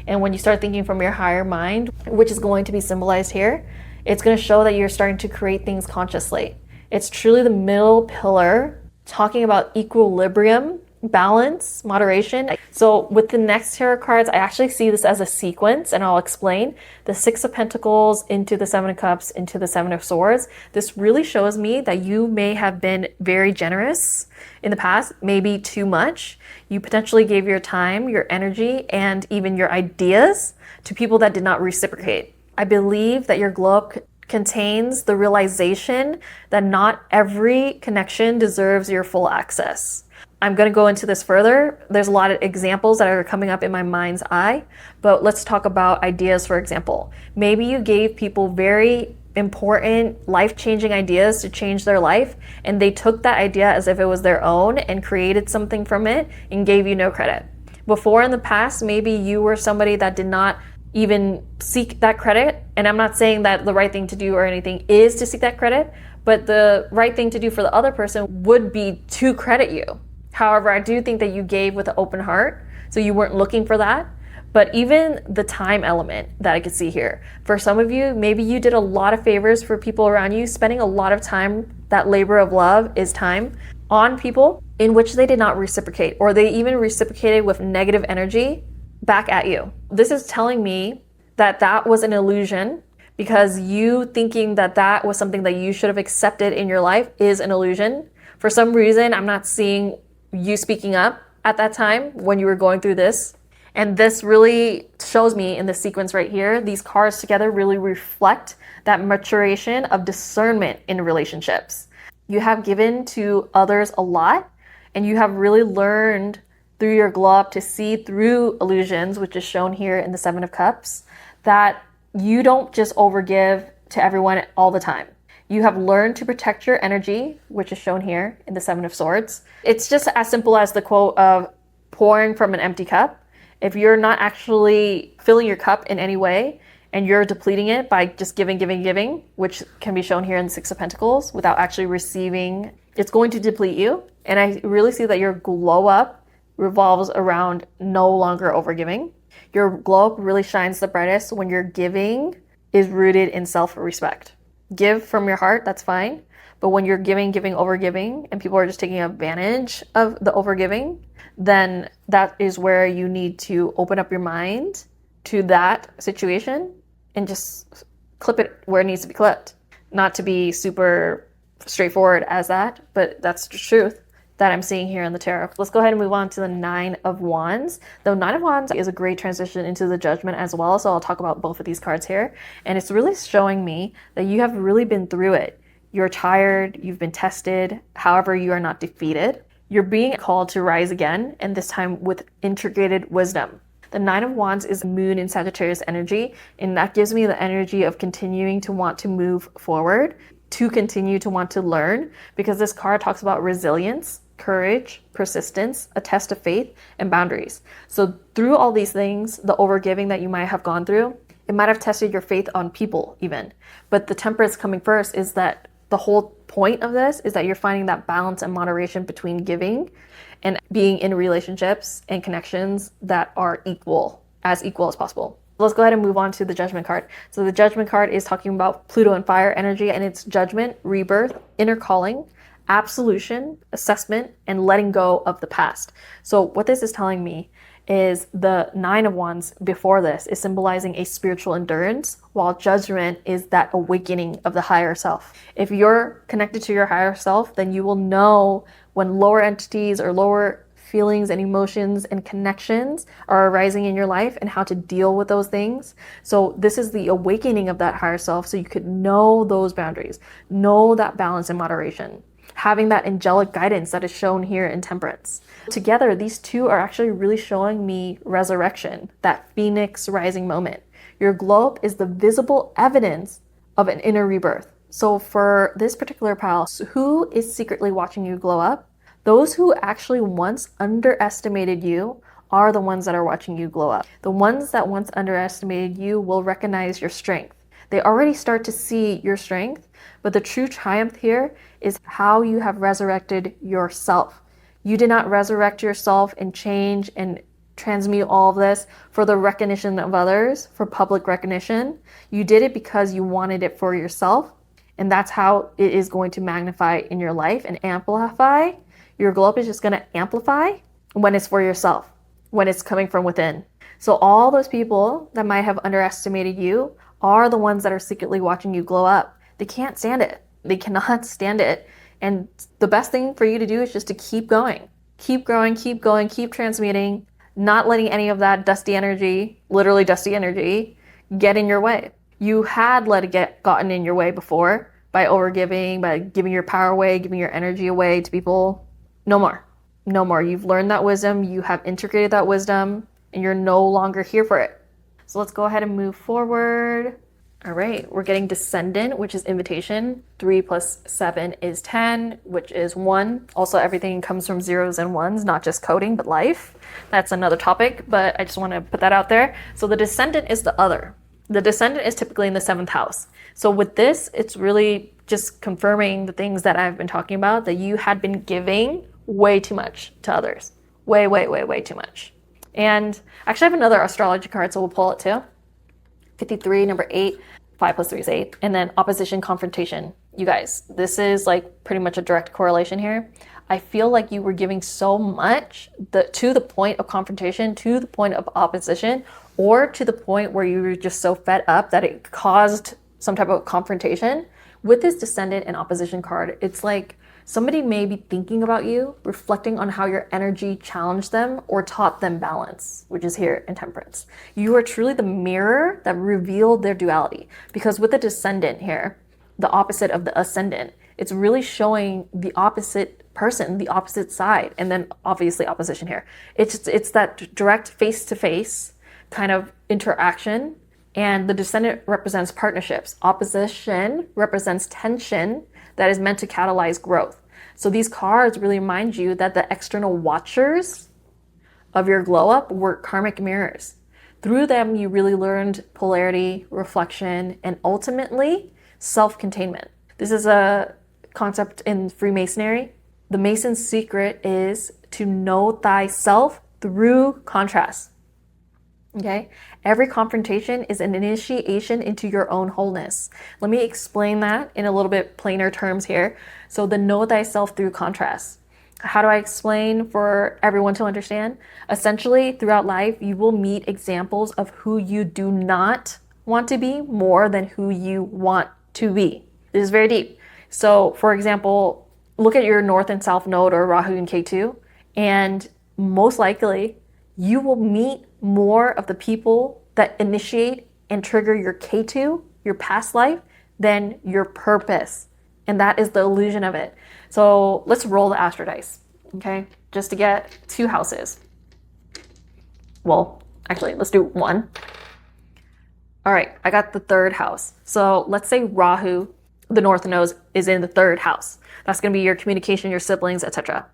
And when you start thinking from your higher mind, which is going to be symbolized here, it's going to show that you're starting to create things consciously. It's truly the middle pillar, talking about equilibrium, balance, moderation. So with the next tarot cards, I actually see this as a sequence, and I'll explain. The Six of Pentacles into the Seven of Cups into the Seven of Swords. This really shows me that you may have been very generous in the past, maybe too much. You potentially gave your time, your energy, and even your ideas to people that did not reciprocate. I believe that your glow up contains the realization that not every connection deserves your full access. I'm going to go into this further. There's a lot of examples that are coming up in my mind's eye, but let's talk about ideas, for example. Maybe you gave people very important, life-changing ideas to change their life, and they took that idea as if it was their own and created something from it and gave you no credit. Before in the past, maybe you were somebody that did not even seek that credit, and I'm not saying that the right thing to do or anything is to seek that credit, but the right thing to do for the other person would be to credit you. However, I do think that you gave with an open heart, so you weren't looking for that. But even the time element that I could see here, for some of you, maybe you did a lot of favors for people around you, spending a lot of time, that labor of love is time, on people in which they did not reciprocate, or they even reciprocated with negative energy back at you. This is telling me that that was an illusion, because you thinking that that was something that you should have accepted in your life is an illusion. For some reason, I'm not seeing you speaking up at that time when you were going through this. And this really shows me in the sequence right here, these cards together really reflect that maturation of discernment in relationships. You have given to others a lot, and you have really learned through your glow up to see through illusions, which is shown here in the Seven of Cups, that you don't just overgive to everyone all the time. You have learned to protect your energy, which is shown here in the Seven of Swords. It's just as simple as the quote of pouring from an empty cup. If you're not actually filling your cup in any way, and you're depleting it by just giving, which can be shown here in the Six of Pentacles, without actually receiving, it's going to deplete you. And I really see that your glow up revolves around no longer overgiving. Your glow up really shines the brightest when your giving is rooted in self-respect. Give from your heart, that's fine. But when you're giving, overgiving, and people are just taking advantage of the overgiving, then that is where you need to open up your mind to that situation and just clip it where it needs to be clipped. Not to be super straightforward as that, but that's the truth that I'm seeing here in the tarot. Let's go ahead and move on to the Nine of Wands. The Nine of Wands is a great transition into the Judgment as well, so I'll talk about both of these cards here. And it's really showing me that you have really been through it. You're tired, you've been tested, however, you are not defeated. You're being called to rise again, and this time with integrated wisdom. The Nine of Wands is Moon in Sagittarius energy, and that gives me the energy of continuing to want to move forward, to continue to want to learn, because this card talks about resilience, courage, persistence, a test of faith, and boundaries. So through all these things, the overgiving that you might have gone through, it might have tested your faith on people even. But the Temperance coming first is that the whole point of this is that you're finding that balance and moderation between giving and being in relationships and connections that are equal as possible. Let's go ahead and move on to the Judgment card. So the Judgment card is talking about Pluto and fire energy, and it's judgment, rebirth, inner calling, absolution, assessment, and letting go of the past. So what this is telling me is the Nine of Wands before this is symbolizing a spiritual endurance, while Judgment is that awakening of the higher self. If you're connected to your higher self, then you will know when lower entities or lower feelings and emotions and connections are arising in your life and how to deal with those things. So this is the awakening of that higher self, so you could know those boundaries, know that balance and moderation, having that angelic guidance that is shown here in Temperance. Together, these two are actually really showing me resurrection, that phoenix rising moment. Your glow up is the visible evidence of an inner rebirth. So for this particular pal, who is secretly watching you glow up? Those who actually once underestimated you are the ones that are watching you glow up. The ones that once underestimated you will recognize your strength. They already start to see your strength, but the true triumph here is how you have resurrected yourself. You did not resurrect yourself and change and transmute all of this for the recognition of others, for public recognition. You did it because you wanted it for yourself, and that's how it is going to magnify in your life and amplify. Your glow up is just going to amplify when it's for yourself, when it's coming from within. So all those people that might have underestimated you are the ones that are secretly watching you glow up. They can't stand it. They cannot stand it. And the best thing for you to do is just to keep going. Keep growing, keep going, keep transmuting, not letting any of that dusty energy, literally dusty energy, get in your way. You had let it gotten in your way before by overgiving, by giving your power away, giving your energy away to people. No more. No more. You've learned that wisdom. You have integrated that wisdom, and you're no longer here for it. So let's go ahead and move forward. All right, we're getting descendant, which is invitation. 3 plus 7 is 10, which is 1. Also, everything comes from zeros and ones, not just coding, but life. That's another topic, but I just want to put that out there. So the descendant is the other. The descendant is typically in the 7th house. So with this, it's really just confirming the things that I've been talking about, that you had been giving way too much to others. Way, way, way, way too much. And actually I have another astrology card, so we'll pull it too. 53, number 8, 5 plus 3 is 8. And then opposition, confrontation. You guys, this is like pretty much a direct correlation here. I feel like you were giving so much to the point of confrontation, to the point of opposition, or to the point where you were just so fed up that it caused some type of confrontation. With this descendant and opposition card, it's like somebody may be thinking about you, reflecting on how your energy challenged them or taught them balance, which is here in temperance. You are truly the mirror that revealed their duality. Because with the descendant here, the opposite of the ascendant, it's really showing the opposite person, the opposite side, and then obviously opposition here. It's that direct face-to-face kind of interaction, and the descendant represents partnerships. Opposition represents tension that is meant to catalyze growth. So these cards really remind you that the external watchers of your glow up were karmic mirrors. Through them, you really learned polarity, reflection, and ultimately self-containment. This is a concept in Freemasonry. The Mason's secret is to know thyself through contrast. Okay? Every confrontation is an initiation into your own wholeness. Let me explain that in a little bit plainer terms here. So the know thyself through contrast. How do I explain for everyone to understand? Essentially, throughout life, you will meet examples of who you do not want to be more than who you want to be. This is very deep. So for example, look at your North and South node or Rahu and Ketu, and most likely you will meet more of the people that initiate and trigger your Ketu, your past life, than your purpose. And that is the illusion of it. So let's roll the astro dice, okay? Just to get 2 houses. Well, actually, let's do 1. All right, I got the 3rd house. So let's say Rahu, the North node, is in the 3rd house. That's going to be your communication, your siblings, etc.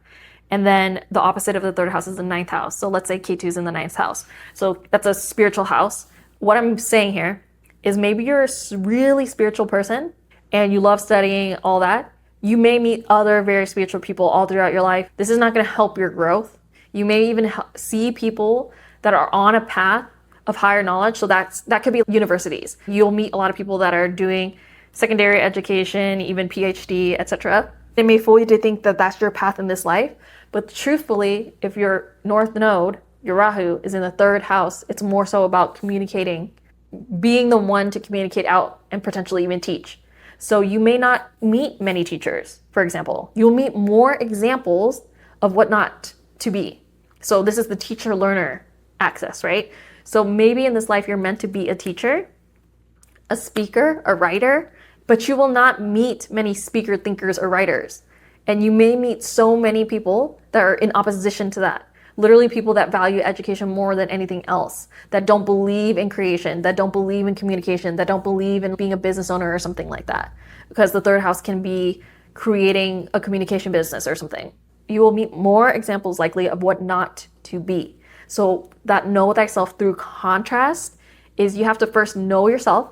And then the opposite of the 3rd house is the 9th house. So let's say Ketu's in the 9th house. So that's a spiritual house. What I'm saying here is maybe you're a really spiritual person and you love studying all that. You may meet other very spiritual people all throughout your life. This is not going to help your growth. You may even see people that are on a path of higher knowledge. So that could be universities. You'll meet a lot of people that are doing secondary education, even PhD, etc. They may fool you to think that that's your path in this life. But truthfully, if your North node, your Rahu, is in the 3rd house, it's more so about communicating, being the one to communicate out and potentially even teach. So you may not meet many teachers, for example. You'll meet more examples of what not to be. So this is the teacher-learner axis, right? So maybe in this life you're meant to be a teacher, a speaker, a writer, but you will not meet many speaker, thinkers, or writers. And you may meet so many people that are in opposition to that. Literally people that value education more than anything else, that don't believe in creation, that don't believe in communication, that don't believe in being a business owner or something like that. Because the third house can be creating a communication business or something. You will meet more examples likely of what not to be. So that know thyself through contrast is you have to first know yourself,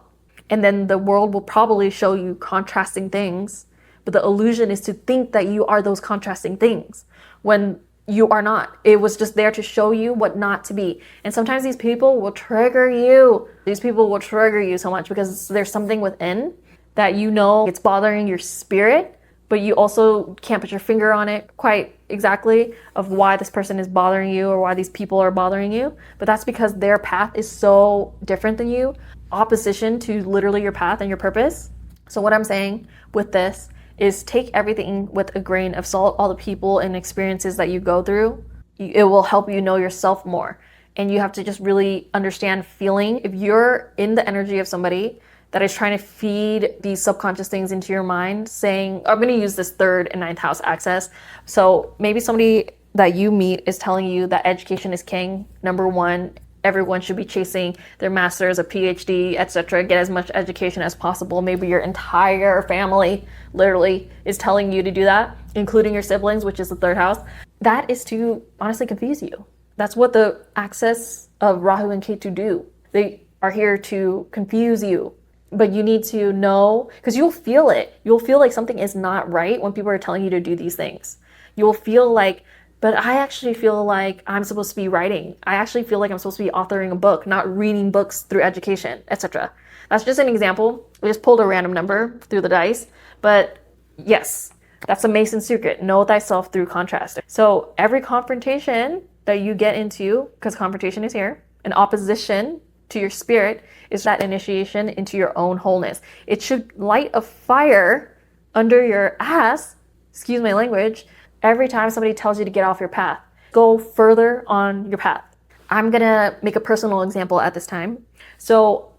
and then the world will probably show you contrasting things. But the illusion is to think that you are those contrasting things when you are not. It was just there to show you what not to be. And sometimes these people will trigger you. These people will trigger you so much because there's something within that you know it's bothering your spirit, but you also can't put your finger on it quite exactly of why this person is bothering you or why these people are bothering you. But that's because their path is so different than you, opposition to literally your path and your purpose. So what I'm saying with this is take everything with a grain of salt, all the people and experiences that you go through. It will help you know yourself more. And you have to just really understand feeling. If you're in the energy of somebody that is trying to feed these subconscious things into your mind, saying, I'm going to use this 3rd and 9th house access. So maybe somebody that you meet is telling you that education is king, number one. Everyone should be chasing their master's, a PhD, etc. Get as much education as possible. Maybe your entire family literally is telling you to do that, including your siblings, which is the 3rd house. That is to honestly confuse you. That's what the access of Rahu and Ketu do. They are here to confuse you. But you need to know, because you'll feel it. You'll feel like something is not right when people are telling you to do these things. You'll feel like, but I actually feel like I'm supposed to be writing. I actually feel like I'm supposed to be authoring a book, not reading books through education, etc. That's just an example. I just pulled a random number through the dice. But yes, that's a Mason's secret. Know thyself through contrast. So every confrontation that you get into, because confrontation is here, an opposition to your spirit is that initiation into your own wholeness. It should light a fire under your ass, excuse my language, every time somebody tells you to get off your path. Go further on your path. I'm gonna make a personal example at this time. So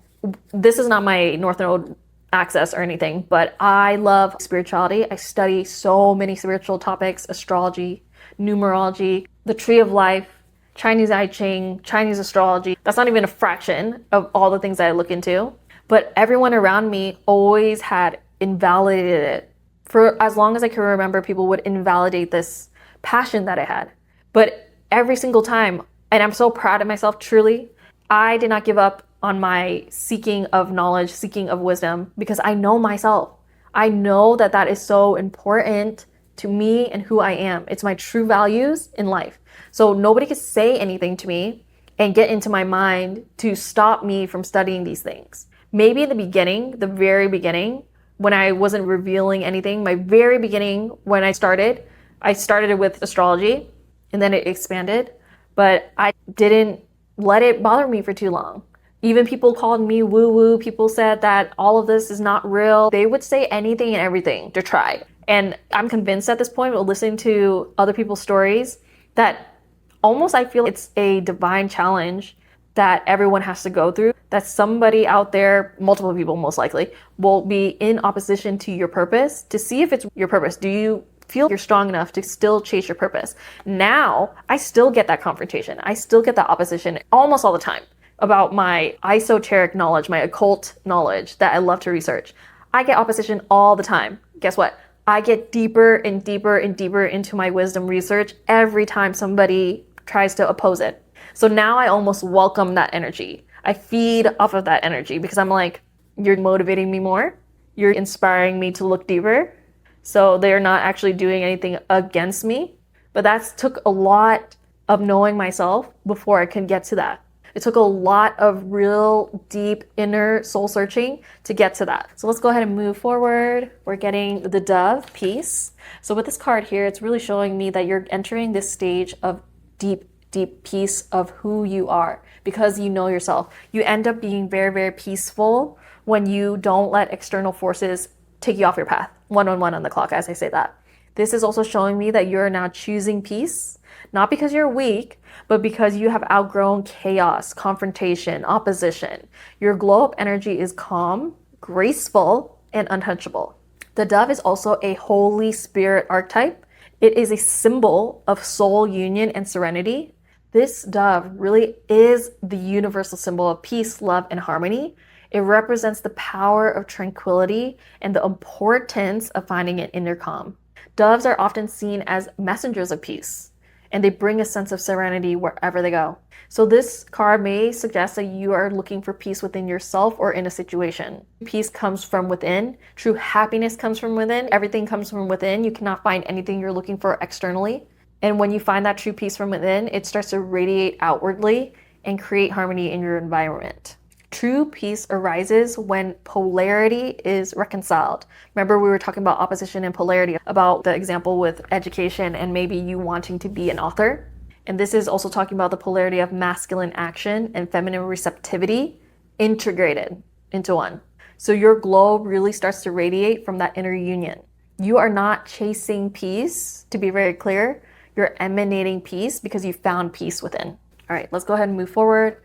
this is not my North Node access or anything, but I love spirituality. I study so many spiritual topics, astrology, numerology, the tree of life, Chinese I Ching, Chinese astrology. That's not even a fraction of all the things that I look into. But everyone around me always had invalidated it. For as long as I can remember, people would invalidate this passion that I had. But every single time, and I'm so proud of myself, truly, I did not give up on my seeking of knowledge, seeking of wisdom, because I know myself. I know that that is so important to me and who I am. It's my true values in life. So nobody could say anything to me and get into my mind to stop me from studying these things. Maybe in the beginning, the very beginning, when I wasn't revealing anything, my very beginning when I started it with astrology and then it expanded, but I didn't let it bother me for too long. Even people called me woo-woo. People said that all of this is not real. They would say anything and everything to try. And I'm convinced at this point, listening to other people's stories, that almost I feel it's a divine challenge that everyone has to go through, that somebody out there, multiple people most likely, will be in opposition to your purpose to see if it's your purpose. Do you feel you're strong enough to still chase your purpose? Now, I still get that confrontation. I still get that opposition almost all the time about my esoteric knowledge, my occult knowledge that I love to research. I get opposition all the time. Guess what? I get deeper and deeper and deeper into my wisdom research every time somebody tries to oppose it. So now I almost welcome that energy. I feed off of that energy because I'm like, you're motivating me more. You're inspiring me to look deeper. So they're not actually doing anything against me. But that took a lot of knowing myself before I could get to that. It took a lot of real deep inner soul searching to get to that. So let's go ahead and move forward. We're getting the Dove piece. So with this card here, it's really showing me that you're entering this stage of deep peace of who you are because you know yourself. You end up being very, very peaceful when you don't let external forces take you off your path. 111 on the clock as I say that. This is also showing me that you're now choosing peace, not because you're weak, but because you have outgrown chaos, confrontation, opposition. Your glow up energy is calm, graceful, and untouchable. The dove is also a Holy Spirit archetype. It is a symbol of soul union and serenity. This dove really is the universal symbol of peace, love, and harmony. It represents the power of tranquility and the importance of finding an inner calm. Doves are often seen as messengers of peace, and they bring a sense of serenity wherever they go. So this card may suggest that you are looking for peace within yourself or in a situation. Peace comes from within. True happiness comes from within. Everything comes from within. You cannot find anything you're looking for externally. And when you find that true peace from within, it starts to radiate outwardly and create harmony in your environment. True peace arises when polarity is reconciled. Remember, we were talking about opposition and polarity, about the example with education and maybe you wanting to be an author. And this is also talking about the polarity of masculine action and feminine receptivity integrated into one. So your glow really starts to radiate from that inner union. You are not chasing peace, to be very clear. You're emanating peace because you found peace within. All right, let's go ahead and move forward.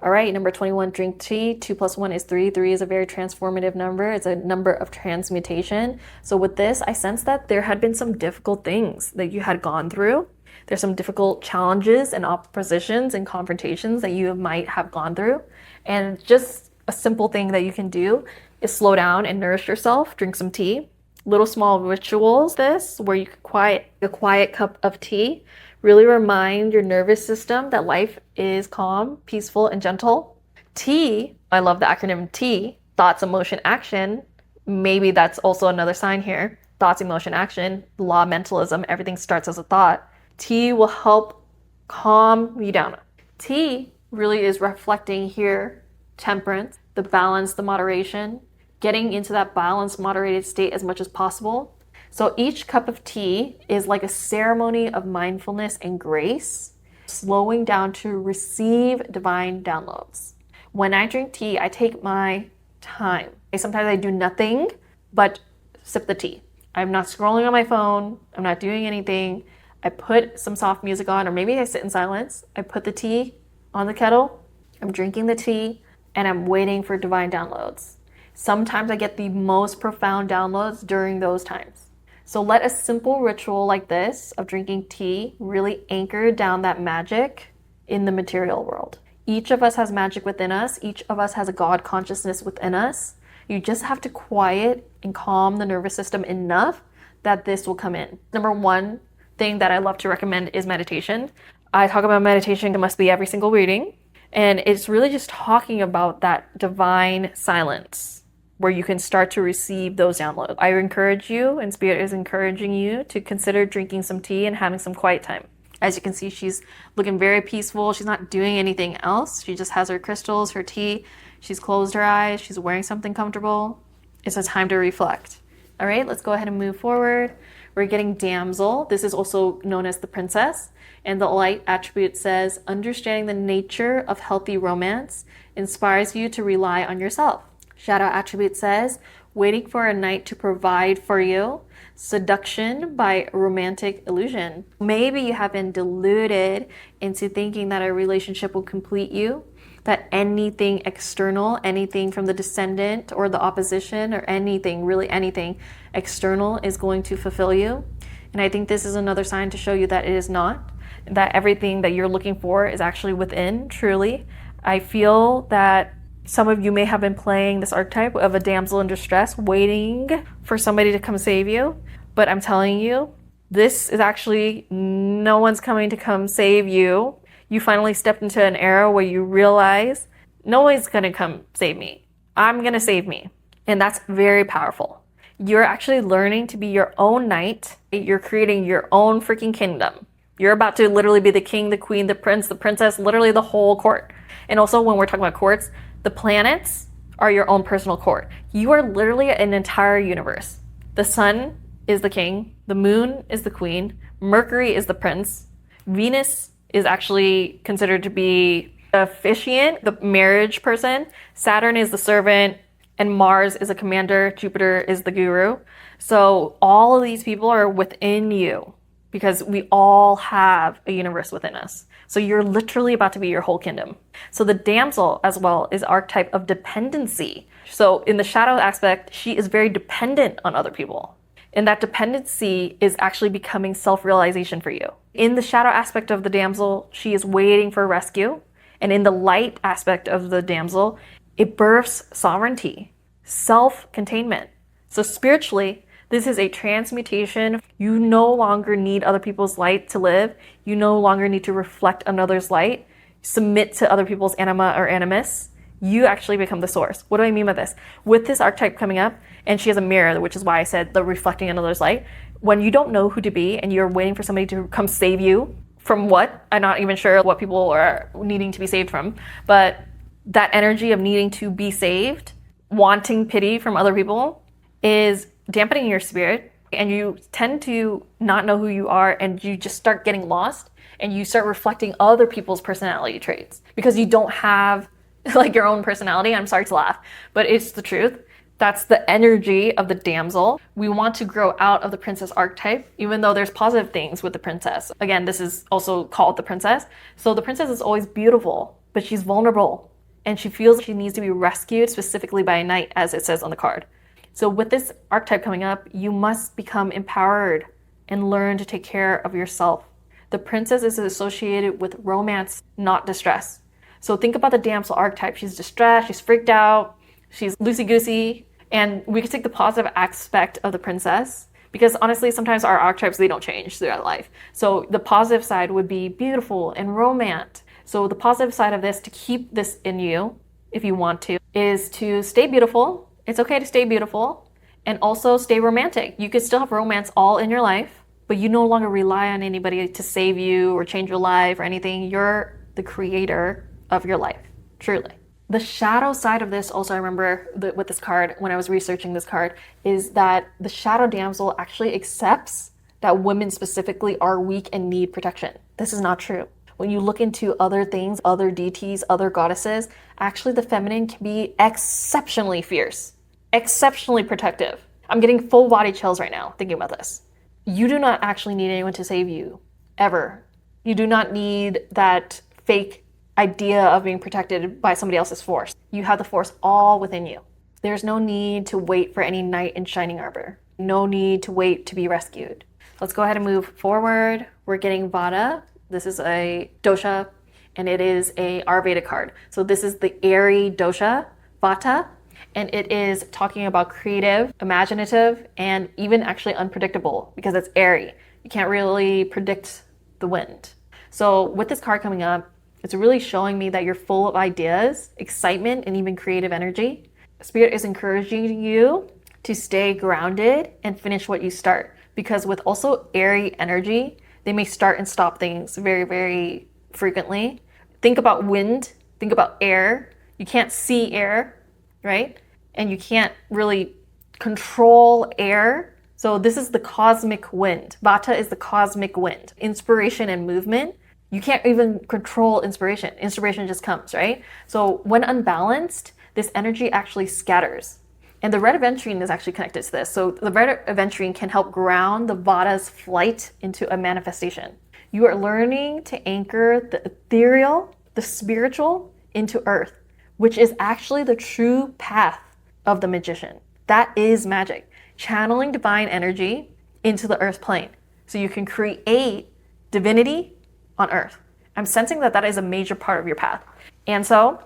All right, number 21, drink tea. 2 plus 1 is 3. 3 is a very transformative number. It's a number of transmutation. So with this, I sense that there had been some difficult things that you had gone through. There's some difficult challenges and oppositions and confrontations that you might have gone through. And just a simple thing that you can do is slow down and nourish yourself. Drink some tea. Little small rituals, this, where you could quiet a quiet cup of tea. Really remind your nervous system that life is calm, peaceful, and gentle. T, I love the acronym T, thoughts, emotion, action. Maybe that's also another sign here. Thoughts, emotion, action, law, mentalism, everything starts as a thought. T will help calm you down. T really is reflecting here temperance, the balance, the moderation, getting into that balanced, moderated state as much as possible. So each cup of tea is like a ceremony of mindfulness and grace, slowing down to receive divine downloads. When I drink tea, I take my time. Sometimes I do nothing but sip the tea. I'm not scrolling on my phone. I'm not doing anything. I put some soft music on, or maybe I sit in silence. I put the tea on the kettle. I'm drinking the tea, and I'm waiting for divine downloads. Sometimes I get the most profound downloads during those times. So let a simple ritual like this of drinking tea really anchor down that magic in the material world. Each of us has magic within us. Each of us has a God consciousness within us. You just have to quiet and calm the nervous system enough that this will come in. Number one thing that I love to recommend is meditation. I talk about meditation, it must be every single reading. And it's really just talking about that divine silence where you can start to receive those downloads. I encourage you, and Spirit is encouraging you, to consider drinking some tea and having some quiet time. As you can see, she's looking very peaceful. She's not doing anything else. She just has her crystals, her tea. She's closed her eyes. She's wearing something comfortable. It's a time to reflect. All right, let's go ahead and move forward. We're getting damsel. This is also known as the princess. And the light attribute says, understanding the nature of healthy romance inspires you to rely on yourself. Shadow attribute says, waiting for a knight to provide for you. Seduction by romantic illusion. Maybe you have been deluded into thinking that a relationship will complete you, that anything external, anything from the descendant or the opposition or anything, really anything external is going to fulfill you. And I think this is another sign to show you that it is not, that everything that you're looking for is actually within, truly. I feel that some of you may have been playing this archetype of a damsel in distress, waiting for somebody to come save you. But I'm telling you, this is actually no one's coming to come save you. You finally stepped into an era where you realize no one's going to come save me. I'm going to save me. And that's very powerful. You're actually learning to be your own knight. You're creating your own freaking kingdom. You're about to literally be the king, the queen, the prince, the princess, literally the whole court. And also when we're talking about courts, the planets are your own personal court. You are literally an entire universe. The sun is the king, the moon is the queen, Mercury is the prince, Venus is actually considered to be the officiant, the marriage person, Saturn is the servant, and Mars is a commander, Jupiter is the guru. So all of these people are within you because we all have a universe within us. So you're literally about to be your whole kingdom. So the damsel as well is archetype of dependency. So in the shadow aspect, she is very dependent on other people. And that dependency is actually becoming self-realization for you. In the shadow aspect of the damsel, she is waiting for rescue. And in the light aspect of the damsel, it births sovereignty, self-containment. So spiritually, this is a transmutation. You no longer need other people's light to live. You no longer need to reflect another's light, submit to other people's anima or animus. You actually become the source. What do I mean by this? With this archetype coming up, and she has a mirror, which is why I said the reflecting another's light. When you don't know who to be and you're waiting for somebody to come save you from what? I'm not even sure what people are needing to be saved from, but that energy of needing to be saved, wanting pity from other people, is dampening your spirit, and you tend to not know who you are, and you just start getting lost, and you start reflecting other people's personality traits because you don't have like your own personality. I'm sorry to laugh, but it's the truth. That's the energy of the damsel. We want to grow out of the princess archetype, even though there's positive things with the princess. Again, this is also called the princess. So the princess is always beautiful, but she's vulnerable, and she feels she needs to be rescued, specifically by a knight, as it says on the card. So with this archetype coming up, you must become empowered and learn to take care of yourself. The princess is associated with romance, not distress. So think about the damsel archetype. She's distressed, she's freaked out, she's loosey-goosey, and we could take the positive aspect of the princess, because honestly, sometimes our archetypes, they don't change throughout life. So the positive side would be beautiful and romance. So the positive side of this, to keep this in you, if you want to, is to stay beautiful. It's okay to stay beautiful, and also stay romantic. You could still have romance all in your life, but you no longer rely on anybody to save you or change your life or anything. You're the creator of your life, truly. The shadow side of this, also I remember with this card, when I was researching this card, is that the shadow damsel actually accepts that women specifically are weak and need protection. This is not true. When you look into other things, other deities, other goddesses, actually the feminine can be exceptionally fierce, exceptionally protective. I'm getting full body chills right now thinking about this. You do not actually need anyone to save you, ever. You do not need that fake idea of being protected by somebody else's force. You have the force all within you. There's no need to wait for any knight in shining armor. No need to wait to be rescued. Let's go ahead and move forward. We're getting Vata. This is a dosha, and it is a Ayurveda card. So this is the airy dosha, Vata, and it is talking about creative, imaginative, and even actually unpredictable, because it's airy. You can't really predict the wind. So with this card coming up, it's really showing me that you're full of ideas, excitement, and even creative energy. Spirit is encouraging you to stay grounded and finish what you start, because with also airy energy, they may start and stop things very, very frequently. Think about wind, think about air. You can't see air, right? And you can't really control air. So this is the cosmic wind. Vata is the cosmic wind. Inspiration and movement. You can't even control inspiration. Inspiration just comes, right? So when unbalanced, this energy actually scatters. And the red aventurine is actually connected to this. So the red aventurine can help ground the Vata's flight into a manifestation. You are learning to anchor the ethereal, the spiritual, into earth, which is actually the true path of the magician. That is magic. Channeling divine energy into the earth plane. So you can create divinity on earth. I'm sensing that that is a major part of your path. And so,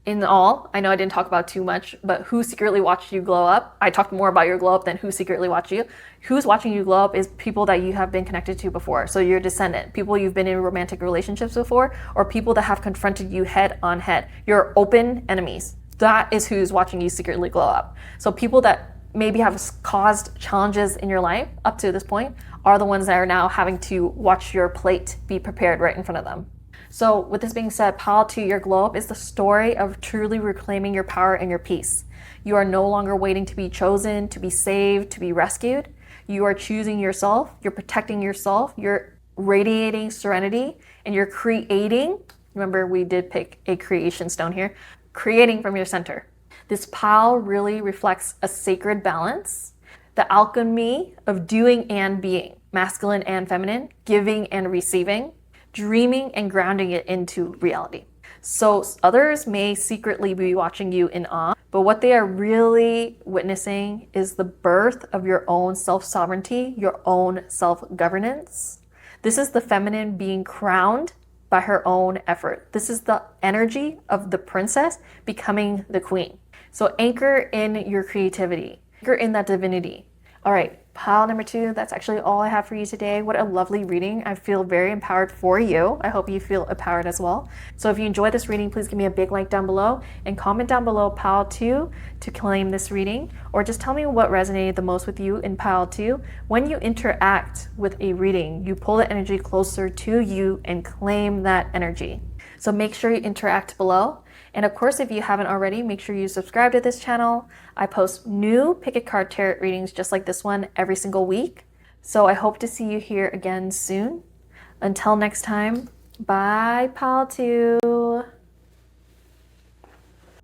in all, I know I didn't talk about too much, but who secretly watched you glow up? I talked more about your glow up than who secretly watched you. Who's watching you glow up is people that you have been connected to before. So your descendant, people you've been in romantic relationships before, or people that have confronted you head on head. Your open enemies. That is who's watching you secretly glow up. So people that maybe have caused challenges in your life up to this point are the ones that are now having to watch your plate be prepared right in front of them. So with this being said, Pal to your glow up is the story of truly reclaiming your power and your peace. You are no longer waiting to be chosen, to be saved, to be rescued. You are choosing yourself, you're protecting yourself, you're radiating serenity, and you're creating. Remember, we did pick a creation stone here, creating from your center. This pile really reflects a sacred balance, the alchemy of doing and being, masculine and feminine, giving and receiving, dreaming and grounding it into reality. So others may secretly be watching you in awe, but what they are really witnessing is the birth of your own self-sovereignty, your own self-governance. This is the feminine being crowned by her own effort. This is the energy of the princess becoming the queen. So anchor in your creativity, anchor in that divinity. All right, pile number 2, that's actually all I have for you today. What a lovely reading. I feel very empowered for you. I hope you feel empowered as well. So if you enjoyed this reading, please give me a big like down below and comment down below pile 2 to claim this reading, or just tell me what resonated the most with you in pile 2. When you interact with a reading, you pull the energy closer to you and claim that energy. So make sure you interact below. And of course, if you haven't already, make sure you subscribe to this channel. I post new pick a card tarot readings just like this one every single week. So I hope to see you here again soon. Until next time, bye pile 2.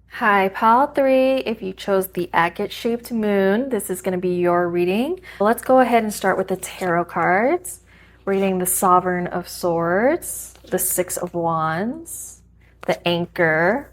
Hi pile 3, if you chose the agate shaped moon, this is going to be your reading. Let's go ahead and start with the tarot cards. We're getting the Sovereign of Swords, the Six of Wands, the Anchor,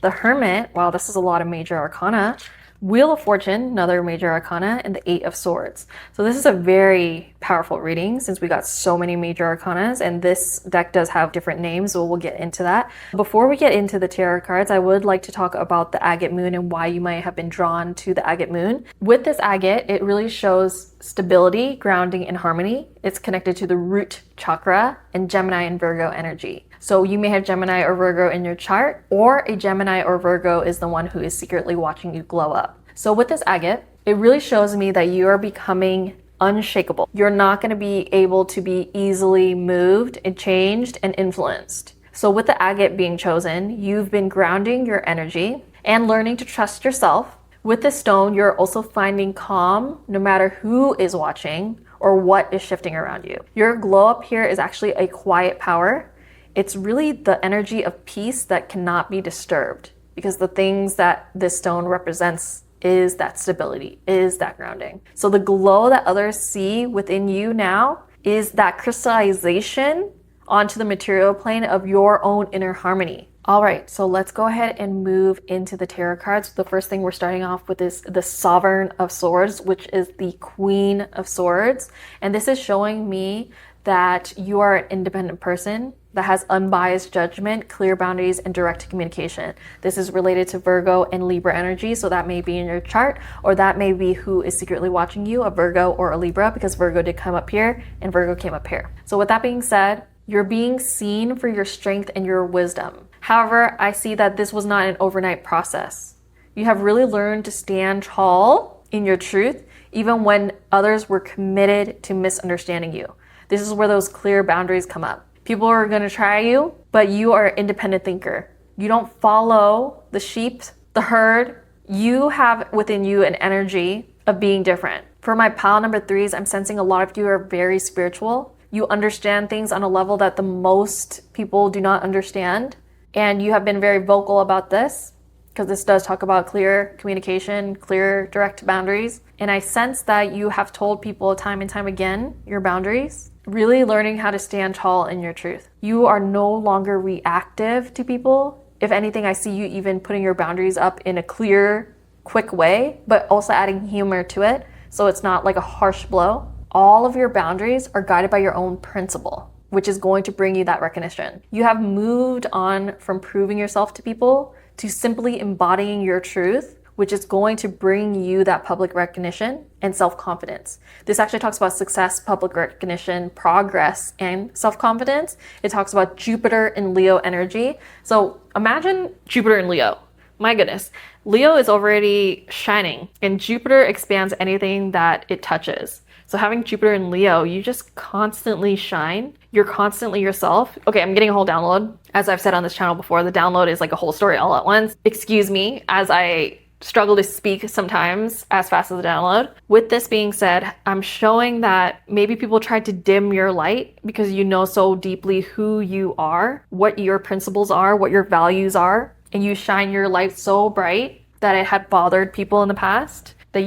the Hermit. Wow, this is a lot of major arcana. Wheel of Fortune, another major arcana, and the Eight of Swords. So this is a very powerful reading since we got so many major arcanas, and this deck does have different names, so we'll get into that. Before we get into the tarot cards, I would like to talk about the agate moon and why you might have been drawn to the agate moon. With this agate, it really shows stability, grounding, and harmony. It's connected to the root chakra and Gemini and Virgo energy. So you may have Gemini or Virgo in your chart, or a Gemini or Virgo is the one who is secretly watching you glow up. So with this agate, it really shows me that you are becoming unshakable. You're not going to be able to be easily moved and changed and influenced. So with the agate being chosen, you've been grounding your energy and learning to trust yourself. With this stone, you're also finding calm no matter who is watching or what is shifting around you. Your glow up here is actually a quiet power. It's really the energy of peace that cannot be disturbed, because the things that this stone represents is that stability, is that grounding. So the glow that others see within you now is that crystallization onto the material plane of your own inner harmony. All right, so let's go ahead and move into the tarot cards. The first thing we're starting off with is the Sovereign of Swords, which is the Queen of Swords. And this is showing me that you are an independent person that has unbiased judgment, clear boundaries, and direct communication. This is related to Virgo and Libra energy, so that may be in your chart, or that may be who is secretly watching you, a Virgo or a Libra, because Virgo did come up here and Virgo came up here. So with that being said, you're being seen for your strength and your wisdom. However, I see that this was not an overnight process. You have really learned to stand tall in your truth, even when others were committed to misunderstanding you. This is where those clear boundaries come up. People are going to try you, but you are an independent thinker. You don't follow the sheep, the herd. You have within you an energy of being different. For my pile number 3s, I'm sensing a lot of you are very spiritual. You understand things on a level that the most people do not understand. And you have been very vocal about this, because this does talk about clear communication, clear direct boundaries. And I sense that you have told people time and time again your boundaries, really learning how to stand tall in your truth. You are no longer reactive to people. If anything, I see you even putting your boundaries up in a clear, quick way, but also adding humor to it, so it's not like a harsh blow. All of your boundaries are guided by your own principle, which is going to bring you that recognition. You have moved on from proving yourself to people to simply embodying your truth, which is going to bring you that public recognition and self-confidence. This actually talks about success, public recognition, progress, and self-confidence. It talks about Jupiter and Leo energy. So imagine Jupiter and Leo. My goodness. Leo is already shining, and Jupiter expands anything that it touches. So having Jupiter and Leo, you just constantly shine. You're constantly yourself. Okay, I'm getting a whole download. As I've said on this channel before, the download is like a whole story all at once. Excuse me as I struggle to speak sometimes as fast as the download. With this being said, I'm showing that maybe people tried to dim your light because you know so deeply who you are, what your principles are, what your values are, and you shine your light so bright that it had bothered people in the past, that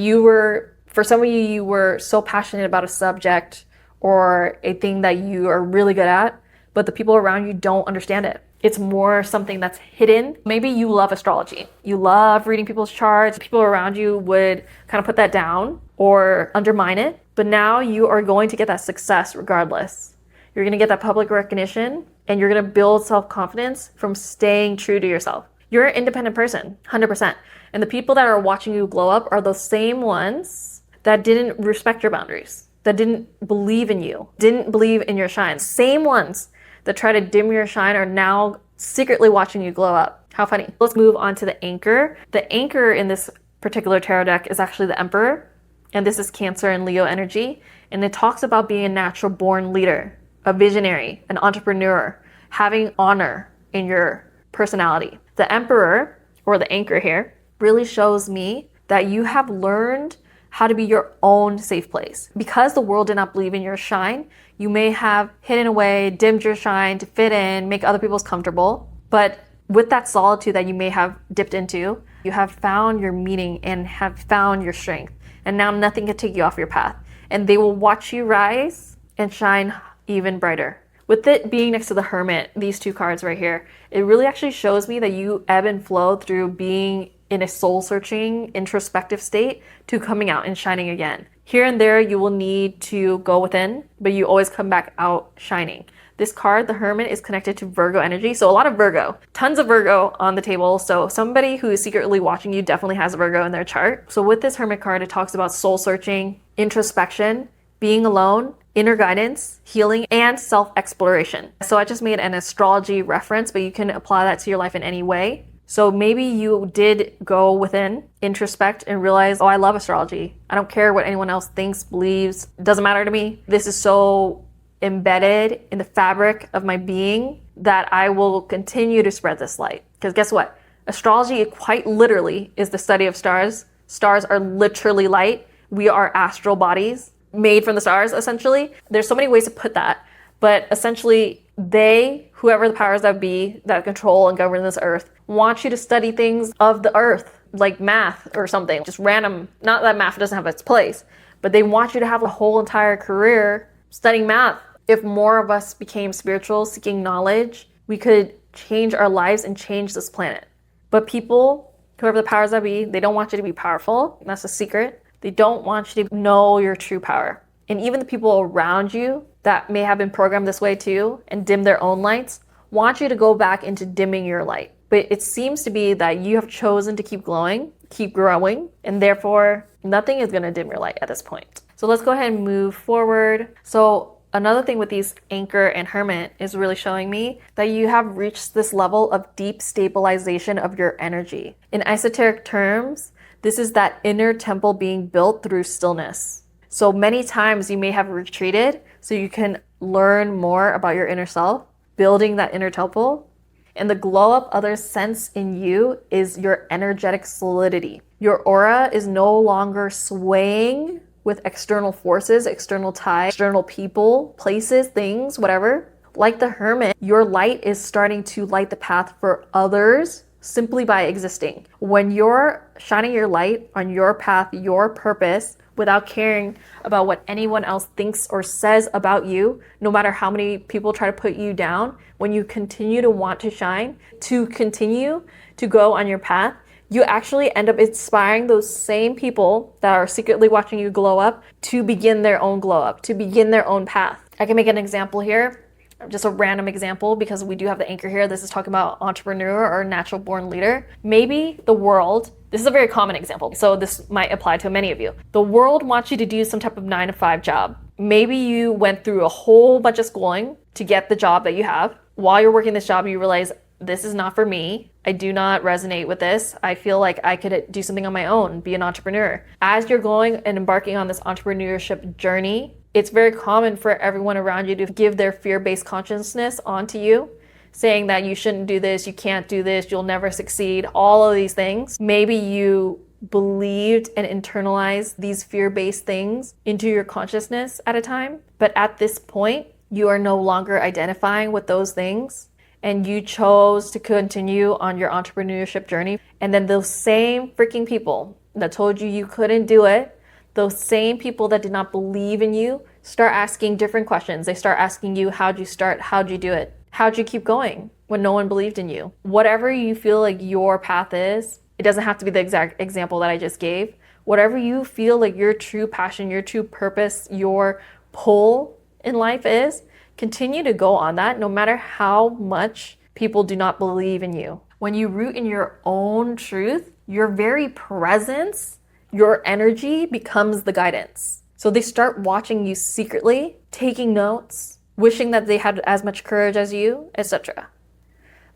for some of you, you were so passionate about a subject or a thing that you are really good at, but the people around you don't understand it. It's more something that's hidden. Maybe you love astrology. You love reading people's charts. People around you would kind of put that down or undermine it. But now you are going to get that success regardless. You're going to get that public recognition and you're going to build self-confidence from staying true to yourself. You're an independent person, 100%. And the people that are watching you glow up are the same ones that didn't respect your boundaries, that didn't believe in you, didn't believe in your shine. Same ones that try to dim your shine are now secretly watching you glow up. How funny. Let's move on to the anchor. The anchor in this particular tarot deck is actually the Emperor, and this is Cancer and Leo energy, and it talks about being a natural born leader, a visionary, an entrepreneur, having honor in your personality. The Emperor, or the anchor here, really shows me that you have learned how to be your own safe place. Because the world did not believe in your shine, you may have hidden away, dimmed your shine to fit in, make other people's comfortable. But with that solitude that you may have dipped into, you have found your meaning and have found your strength. And now nothing can take you off your path. And they will watch you rise and shine even brighter. With it being next to the Hermit, these two cards right here, it really actually shows me that you ebb and flow through being in a soul-searching, introspective state to coming out and shining again. Here and there, you will need to go within, but you always come back out shining. This card, the Hermit, is connected to Virgo energy. So a lot of Virgo, tons of Virgo on the table. So somebody who is secretly watching you definitely has Virgo in their chart. So with this Hermit card, it talks about soul-searching, introspection, being alone, inner guidance, healing, and self-exploration. So I just made an astrology reference, but you can apply that to your life in any way. So maybe you did go within, introspect, and realize, oh, I love astrology. I don't care what anyone else thinks, believes. It doesn't matter to me. This is so embedded in the fabric of my being that I will continue to spread this light. Because guess what? Astrology quite literally is the study of stars. Stars are literally light. We are astral bodies made from the stars, essentially. There's so many ways to put that. But essentially, they, whoever the powers that be that control and govern this earth, want you to study things of the earth, like math or something, just random. Not that math doesn't have its place, but they want you to have a whole entire career studying math. If more of us became spiritual, seeking knowledge, we could change our lives and change this planet. But people, whoever the powers that be, they don't want you to be powerful. That's a secret. They don't want you to know your true power. And even the people around you that may have been programmed this way too and dim their own lights want you to go back into dimming your light. But it seems to be that you have chosen to keep glowing, keep growing, and therefore nothing is going to dim your light at this point. So let's go ahead and move forward. So another thing with these Anchor and Hermit is really showing me that you have reached this level of deep stabilization of your energy. In esoteric terms, this is that inner temple being built through stillness. So many times you may have retreated so you can learn more about your inner self, building that inner temple. And the glow up others sense in you is your energetic solidity. Your aura is no longer swaying with external forces, external ties, external people, places, things, whatever. Like the Hermit, your light is starting to light the path for others simply by existing. When you're shining your light on your path, your purpose, without caring about what anyone else thinks or says about you, no matter how many people try to put you down, when you continue to want to shine, to continue to go on your path, you actually end up inspiring those same people that are secretly watching you glow up to begin their own glow up, to begin their own path. I can make an example here, just a random example, because we do have the Anchor here. This is talking about entrepreneur or natural born leader. Maybe the world, this is a very common example, so this might apply to many of you. The world wants you to do some type of 9-to-5 job. Maybe you went through a whole bunch of schooling to get the job that you have. While you're working this job, you realize this is not for me. I do not resonate with this. I feel like I could do something on my own, be an entrepreneur. As you're going and embarking on this entrepreneurship journey, it's very common for everyone around you to give their fear-based consciousness onto you, saying that you shouldn't do this, you can't do this, you'll never succeed, all of these things. Maybe you believed and internalized these fear-based things into your consciousness at a time, but at this point, you are no longer identifying with those things, and you chose to continue on your entrepreneurship journey. And then those same freaking people that told you you couldn't do it, those same people that did not believe in you, start asking different questions. They start asking you, how'd you start? How'd you do it? How'd you keep going when no one believed in you? Whatever you feel like your path is, it doesn't have to be the exact example that I just gave. Whatever you feel like your true passion, your true purpose, your pull in life is, continue to go on that no matter how much people do not believe in you. When you root in your own truth, your very presence, your energy becomes the guidance. So they start watching you secretly, taking notes, wishing that they had as much courage as you, etc.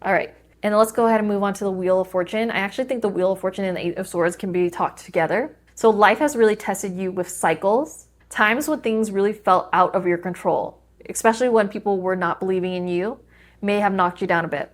All right, and let's go ahead and move on to the Wheel of Fortune. I actually think the Wheel of Fortune and the Eight of Swords can be talked together. So life has really tested you with cycles, times when things really felt out of your control, especially when people were not believing in you, may have knocked you down a bit.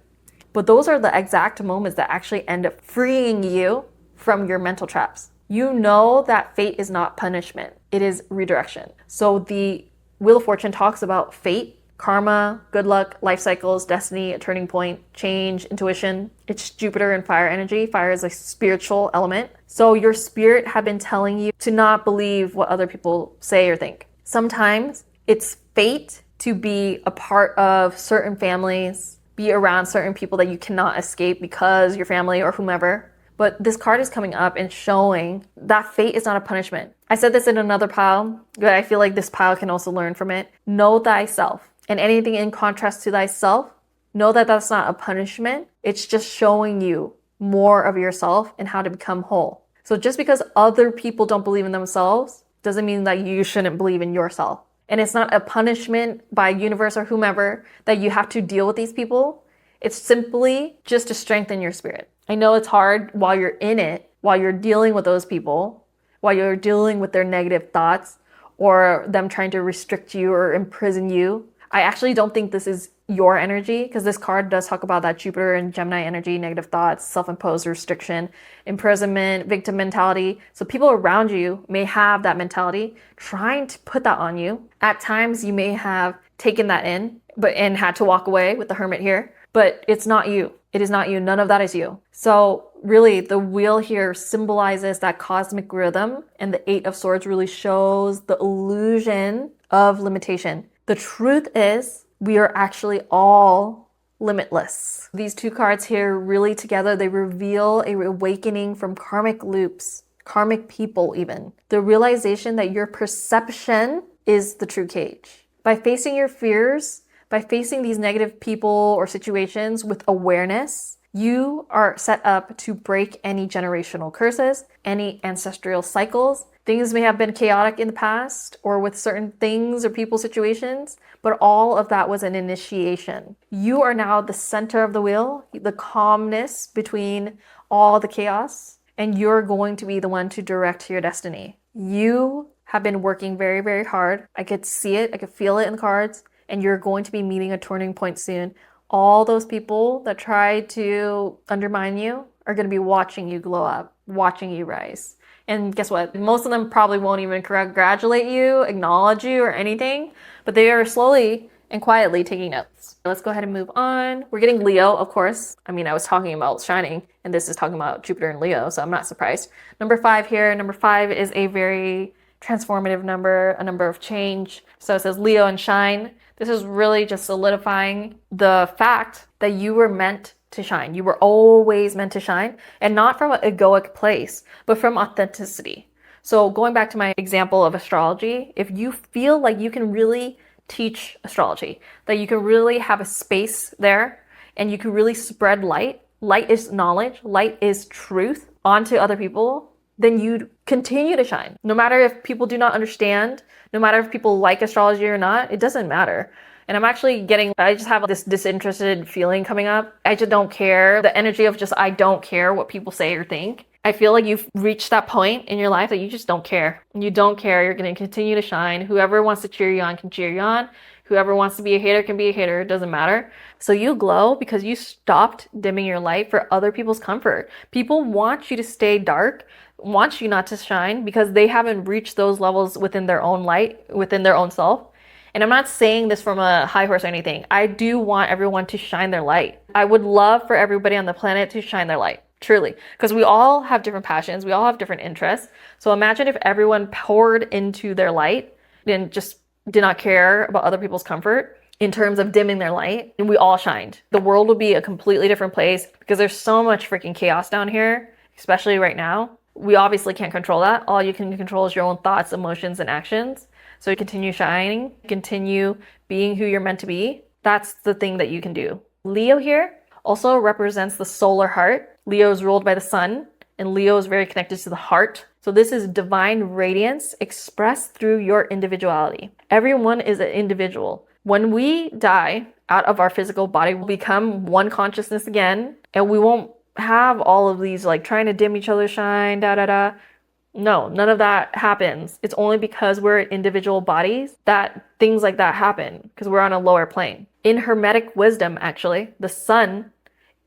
But those are the exact moments that actually end up freeing you from your mental traps. You know that fate is not punishment, it is redirection. So the Wheel of Fortune talks about fate, karma, good luck, life cycles, destiny, a turning point, change, intuition. It's Jupiter and fire energy. Fire is a spiritual element. So your spirit had been telling you to not believe what other people say or think. Sometimes it's fate to be a part of certain families, be around certain people that you cannot escape because your family or whomever. But this card is coming up and showing that fate is not a punishment. I said this in another pile, but I feel like this pile can also learn from it. Know thyself. And anything in contrast to thyself, know that that's not a punishment. It's just showing you more of yourself and how to become whole. So just because other people don't believe in themselves doesn't mean that you shouldn't believe in yourself. And it's not a punishment by universe or whomever that you have to deal with these people. It's simply just to strengthen your spirit. I know it's hard while you're in it, while you're dealing with those people, while you're dealing with their negative thoughts or them trying to restrict you or imprison you. I actually don't think this is your energy, because this card does talk about that Jupiter and Gemini energy, negative thoughts, self-imposed restriction, imprisonment, victim mentality. So people around you may have that mentality trying to put that on you. At times you may have taken that in, and had to walk away with the Hermit here, but it's not you. It is not you. None of that is you. So really the wheel here symbolizes that cosmic rhythm, and the Eight of Swords really shows the illusion of limitation. The truth is, we are actually all limitless. These two cards here really together, they reveal a awakening from karmic loops, karmic people even. The realization that your perception is the true cage. By facing your fears, by facing these negative people or situations with awareness, you are set up to break any generational curses, any ancestral cycles. Things may have been chaotic in the past or with certain things or people situations, but all of that was an initiation. You are now the center of the wheel, the calmness between all the chaos, and you're going to be the one to direct your destiny. You have been working very, very hard. I could see it, I could feel it in the cards, and you're going to be meeting a turning point soon. All those people that tried to undermine you are going to be watching you glow up, watching you rise. And guess what? Most of them probably won't even congratulate you, acknowledge you, or anything, but they are slowly and quietly taking notes. Let's go ahead and move on. We're getting Leo, of course. I mean, I was talking about shining, and this is talking about Jupiter and Leo, so I'm not surprised. Number 5 here. Number 5 is a very transformative number, a number of change. So it says Leo and shine. This is really just solidifying the fact that you were meant to shine. You were always meant to shine, and not from an egoic place, but from authenticity. So going back to my example of astrology, if you feel like you can really teach astrology, that you can really have a space there and you can really spread light, light is knowledge, light is truth onto other people, then you continue to shine. No matter if people do not understand, no matter if people like astrology or not, it doesn't matter. And I just have this disinterested feeling coming up. I just don't care. The energy of just, I don't care what people say or think. I feel like you've reached that point in your life that you just don't care. You don't care. You're going to continue to shine. Whoever wants to cheer you on can cheer you on. Whoever wants to be a hater can be a hater. It doesn't matter. So you glow because you stopped dimming your light for other people's comfort. People want you to stay dark, want you not to shine because they haven't reached those levels within their own light, within their own self. And I'm not saying this from a high horse or anything. I do want everyone to shine their light. I would love for everybody on the planet to shine their light, truly. Because we all have different passions. We all have different interests. So imagine if everyone poured into their light and just did not care about other people's comfort. in terms of dimming their light, and we all shined. The world would be a completely different place because there's so much freaking chaos down here, especially right now. We obviously can't control that. All you can control is your own thoughts, emotions, and actions. So continue shining, continue being who you're meant to be. That's the thing that you can do. Leo here also represents the solar heart. Leo is ruled by the sun, and Leo is very connected to the heart. So this is divine radiance expressed through your individuality. Everyone is an individual. When we die out of our physical body, we'll become one consciousness again, and we won't have all of these like trying to dim each other's shine, No, none of that happens. It's only because we're individual bodies that things like that happen, because we're on a lower plane. In Hermetic wisdom, actually, the sun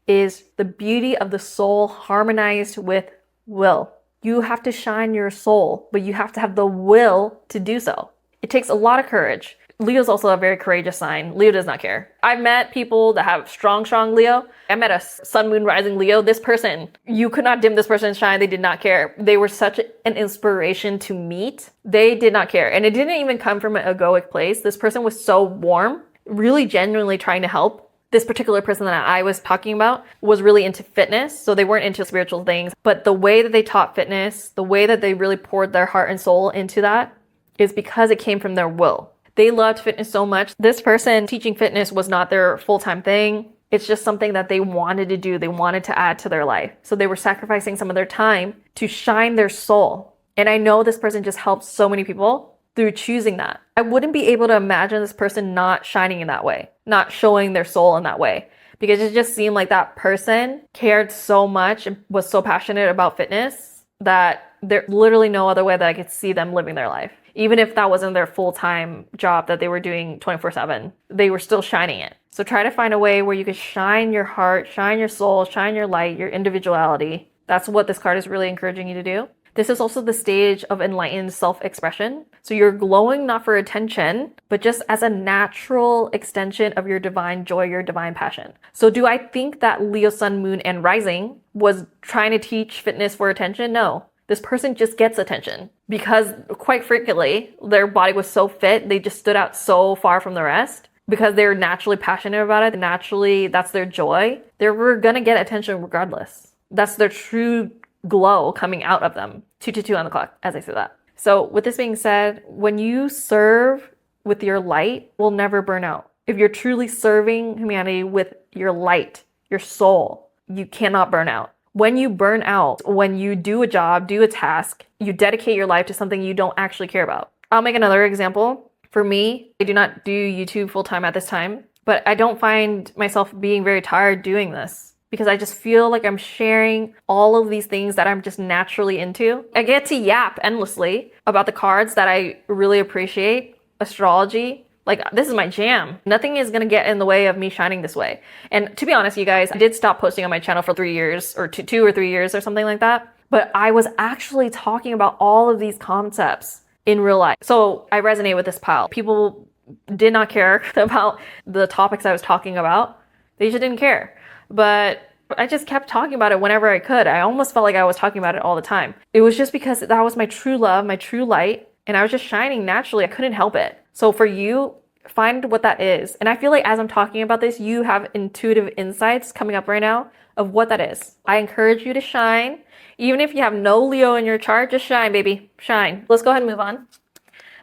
is the beauty of the soul harmonized with will. You have to shine your soul, but you have to have the will to do so. It takes a lot of courage. Leo's also a very courageous sign. Leo does not care. I've met people that have strong Leo. I met a sun, moon, rising Leo. This person, you could not dim this person's shine. They did not care. They were such an inspiration to meet. They did not care. And it didn't even come from an egoic place. This person was so warm, really genuinely trying to help. This particular person that I was talking about was really into fitness. So they weren't into spiritual things, but the way that they taught fitness, the way that they really poured their heart and soul into that is because it came from their will. They loved fitness so much. This person teaching fitness was not their full-time thing. It's just something that they wanted to do. They wanted to add to their life. So they were sacrificing some of their time to shine their soul. And I know this person just helped so many people through choosing that. I wouldn't be able to imagine this person not shining in that way, not showing their soul in that way, because it just seemed like that person cared so much and was so passionate about fitness that there's literally no other way that I could see them living their life. Even if that wasn't their full-time job that they were doing 24/7, they were still shining it. So try to find a way where you can shine your heart, shine your soul, shine your light, your individuality. That's what this card is really encouraging you to do. This is also the stage of enlightened self-expression. So you're glowing not for attention, but just as a natural extension of your divine joy, your divine passion. So do I think that Leo, sun, moon, and rising was trying to teach fitness for attention? No. This person just gets attention because quite frequently their body was so fit, they just stood out so far from the rest because they're naturally passionate about it. Naturally, that's their joy. They were gonna get attention regardless. That's their true glow coming out of them. 222 on the clock, as I said that. So with this being said, when you serve with your light, will never burn out. If you're truly serving humanity with your light, your soul, you cannot burn out. When you burn out, when you do a job, do a task, you dedicate your life to something you don't actually care about. I'll make another example. For me, I do not do YouTube full time at this time, but I don't find myself being very tired doing this because I just feel like I'm sharing all of these things that I'm just naturally into. I get to yap endlessly about the cards that I really appreciate, astrology. Like, this is my jam. Nothing is gonna get in the way of me shining this way. And to be honest, you guys, I did stop posting on my channel for 3 years or two or 3 years or something like that. But I was actually talking about all of these concepts in real life. So I resonate with this pile. People did not care about the topics I was talking about. They just didn't care. But I just kept talking about it whenever I could. I almost felt like I was talking about it all the time. It was just because that was my true love, my true light. And I was just shining naturally. I couldn't help it. So for you, find what that is. And I feel like as I'm talking about this, you have intuitive insights coming up right now of what that is. I encourage you to shine. Even if you have no Leo in your chart, just shine, baby. Shine. Let's go ahead and move on.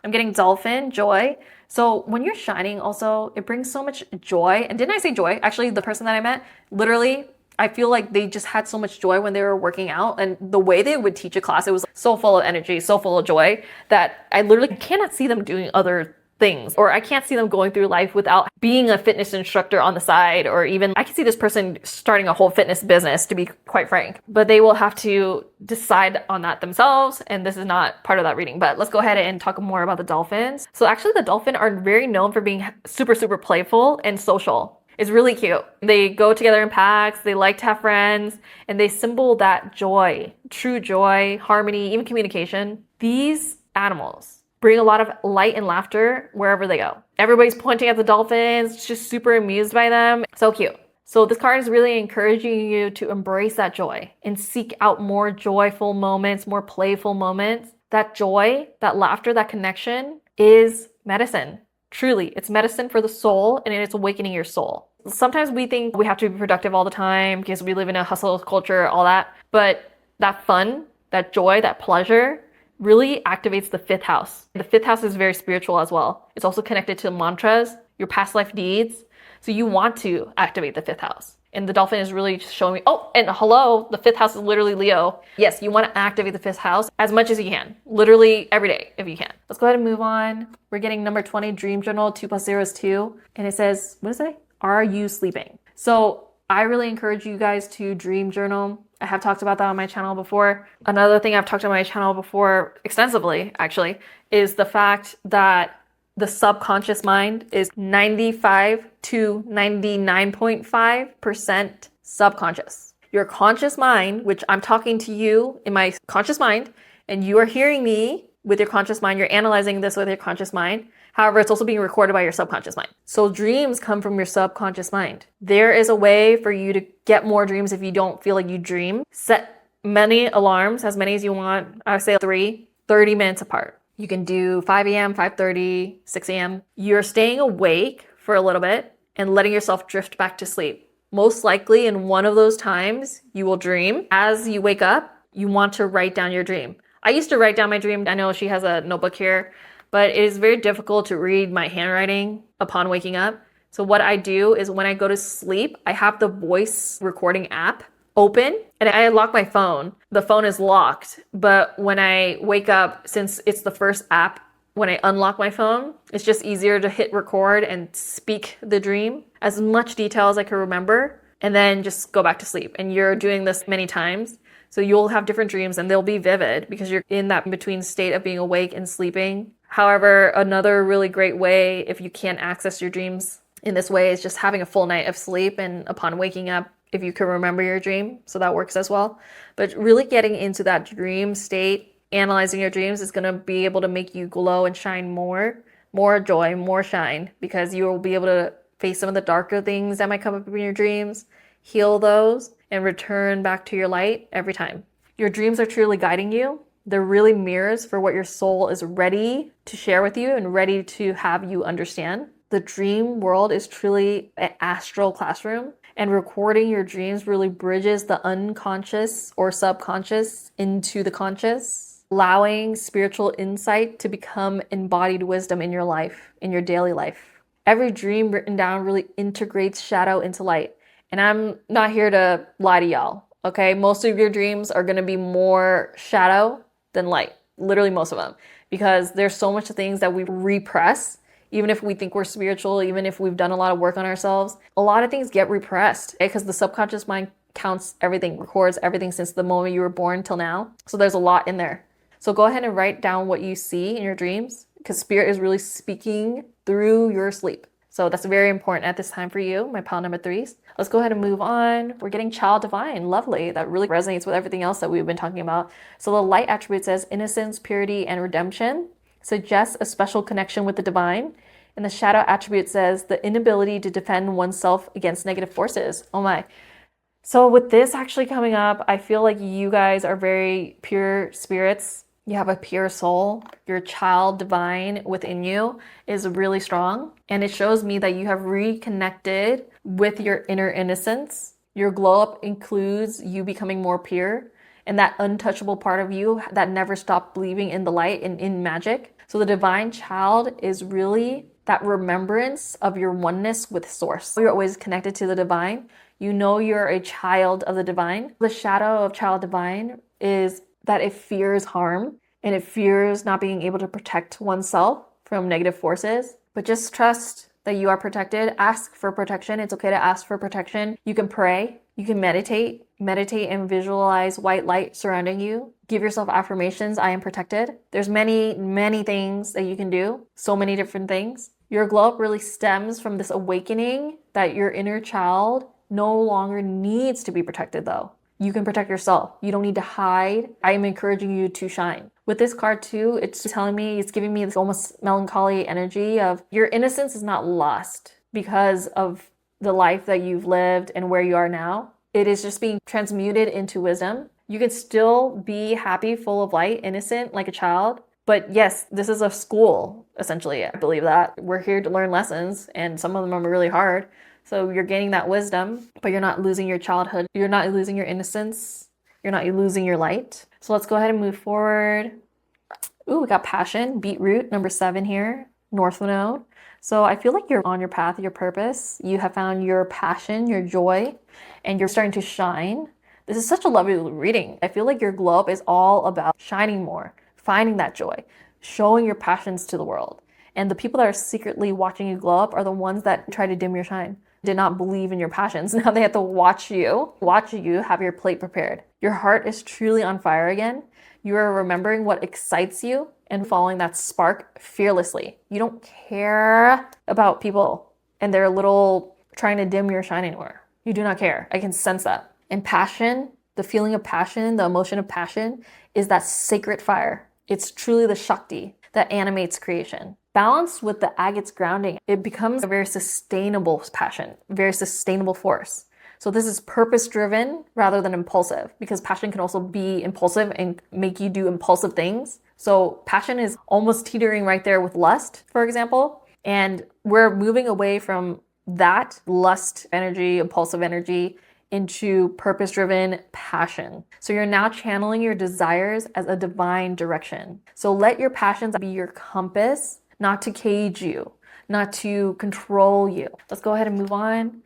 I'm getting dolphin, joy. So when you're shining also, it brings so much joy. And didn't I say joy? Actually, the person that I met, literally, I feel like they just had so much joy when they were working out, and the way they would teach a class, it was so full of energy, so full of joy that I literally cannot see them doing other things, or I can't see them going through life without being a fitness instructor on the side, or even I can see this person starting a whole fitness business, to be quite frank, but they will have to decide on that themselves, and this is not part of that reading. But let's go ahead and talk more about the dolphins. So actually the dolphin are very known for being super, super playful and social. It's really cute. They go together in packs, they like to have friends, and they symbol that joy, true joy, harmony, even communication. These animals bring a lot of light and laughter wherever they go. Everybody's pointing at the dolphins, just super amused by them. So cute. So this card is really encouraging you to embrace that joy and seek out more joyful moments, more playful moments. That joy, that laughter, that connection is medicine. Truly, it's medicine for the soul and it's awakening your soul. Sometimes we think we have to be productive all the time because we live in a hustle culture, all that. But that fun, that joy, that pleasure really activates the fifth house. The fifth house is very spiritual as well. It's also connected to mantras, your past life deeds. So you want to activate the fifth house. And the dolphin is really showing me, oh, and hello, the fifth house is literally Leo. Yes, you want to activate the fifth house as much as you can. Literally every day if you can. Let's go ahead and move on. We're getting number 20, Dream Journal, 2 plus 0 is 2. And it says, what does it say? Are you sleeping? So I really encourage you guys to dream journal. I have talked about that on my channel before. Another thing I've talked on my channel before extensively, actually, is the fact that the subconscious mind is 95 to 99.5% subconscious. Your conscious mind, which I'm talking to you in my conscious mind, and you are hearing me with your conscious mind, you're analyzing this with your conscious mind. However, it's also being recorded by your subconscious mind. So dreams come from your subconscious mind. There is a way for you to get more dreams if you don't feel like you dream. Set many alarms, as many as you want. I would say 3, 30 minutes apart. You can do 5 a.m., 5:30, 6 a.m. You're staying awake for a little bit and letting yourself drift back to sleep. Most likely in one of those times, you will dream. As you wake up, you want to write down your dream. I used to write down my dream. I know she has a notebook here, but it is very difficult to read my handwriting upon waking up. So what I do is when I go to sleep, I have the voice recording app open and I lock my phone. The phone is locked, but when I wake up, since it's the first app, when I unlock my phone, it's just easier to hit record and speak the dream as much detail as I can remember and then just go back to sleep. And you're doing this many times. So you'll have different dreams and they'll be vivid because you're in that in-between state of being awake and sleeping. However, another really great way, if you can't access your dreams in this way, is just having a full night of sleep and upon waking up, if you can remember your dream. So that works as well. But really getting into that dream state, analyzing your dreams is going to be able to make you glow and shine more joy, more shine, because you will be able to face some of the darker things that might come up in your dreams, heal those, and return back to your light every time. Your dreams are truly guiding you. They're really mirrors for what your soul is ready to share with you and ready to have you understand. The dream world is truly an astral classroom, and recording your dreams really bridges the unconscious or subconscious into the conscious, allowing spiritual insight to become embodied wisdom in your life, in your daily life. Every dream written down really integrates shadow into light. And I'm not here to lie to y'all, okay? Most of your dreams are going to be more shadow than light, literally most of them, because there's so much things that we repress. Even if we think we're spiritual, even if we've done a lot of work on ourselves, a lot of things get repressed, okay? Because the subconscious mind counts everything, records everything since the moment you were born till now. So there's a lot in there. So go ahead and write down what you see in your dreams, because spirit is really speaking through your sleep. So that's very important at this time for you, my pile number 3s. Let's go ahead and move on. We're getting child divine. Lovely. That really resonates with everything else that we've been talking about. So the light attribute says innocence, purity, and redemption. Suggests a special connection with the divine. And the shadow attribute says the inability to defend oneself against negative forces. Oh my. So with this actually coming up, I feel like you guys are very pure spirits. You have a pure soul. Your child divine within you is really strong. And it shows me that you have reconnected with your inner innocence. Your glow up includes you becoming more pure and that untouchable part of you that never stopped believing in the light and in magic. So the divine child is really that remembrance of your oneness with source. You're always connected to the divine. You know you're a child of the divine. The shadow of child divine is that it fears harm and it fears not being able to protect oneself from negative forces. But just trust that you are protected. Ask for protection. It's okay to ask for protection. You can pray. You can meditate and visualize white light surrounding you. Give yourself affirmations. I am protected. There's many things that you can do. So many different things. Your glow up really stems from this awakening that your inner child no longer needs to be protected though. You can protect yourself. You don't need to hide. I am encouraging you to shine. With this card too, it's telling me, it's giving me this almost melancholy energy of your innocence is not lost because of the life that you've lived and where you are now. It is just being transmuted into wisdom. You can still be happy, full of light, innocent like a child, But yes, this is a school, essentially. I believe that. We're here to learn lessons, and some of them are really hard. So you're gaining that wisdom, but you're not losing your childhood. You're not losing your innocence. You're not losing your light. So let's go ahead and move forward. Ooh, we got passion, beetroot, number 7 here, north node. So I feel like you're on your path, your purpose. You have found your passion, your joy, and you're starting to shine. This is such a lovely reading. I feel like your glow up is all about shining more, finding that joy, showing your passions to the world. And the people that are secretly watching you glow up are the ones that try to dim your shine, did not believe in your passions. Now they have to watch you have your plate prepared. Your heart is truly on fire again. You are remembering what excites you and following that spark fearlessly. You don't care about people and their little trying to dim your shine anymore. You do not care. I can sense that. And passion, the feeling of passion, the emotion of passion is that sacred fire. It's truly the Shakti that animates creation. Balanced with the agate's grounding, it becomes a very sustainable passion, very sustainable force. So this is purpose-driven rather than impulsive, because passion can also be impulsive and make you do impulsive things. So passion is almost teetering right there with lust, for example. And we're moving away from that lust energy, impulsive energy, into purpose-driven passion. So you're now channeling your desires as a divine direction. So let your passions be your compass, not to cage you, not to control you. Let's go ahead and move on.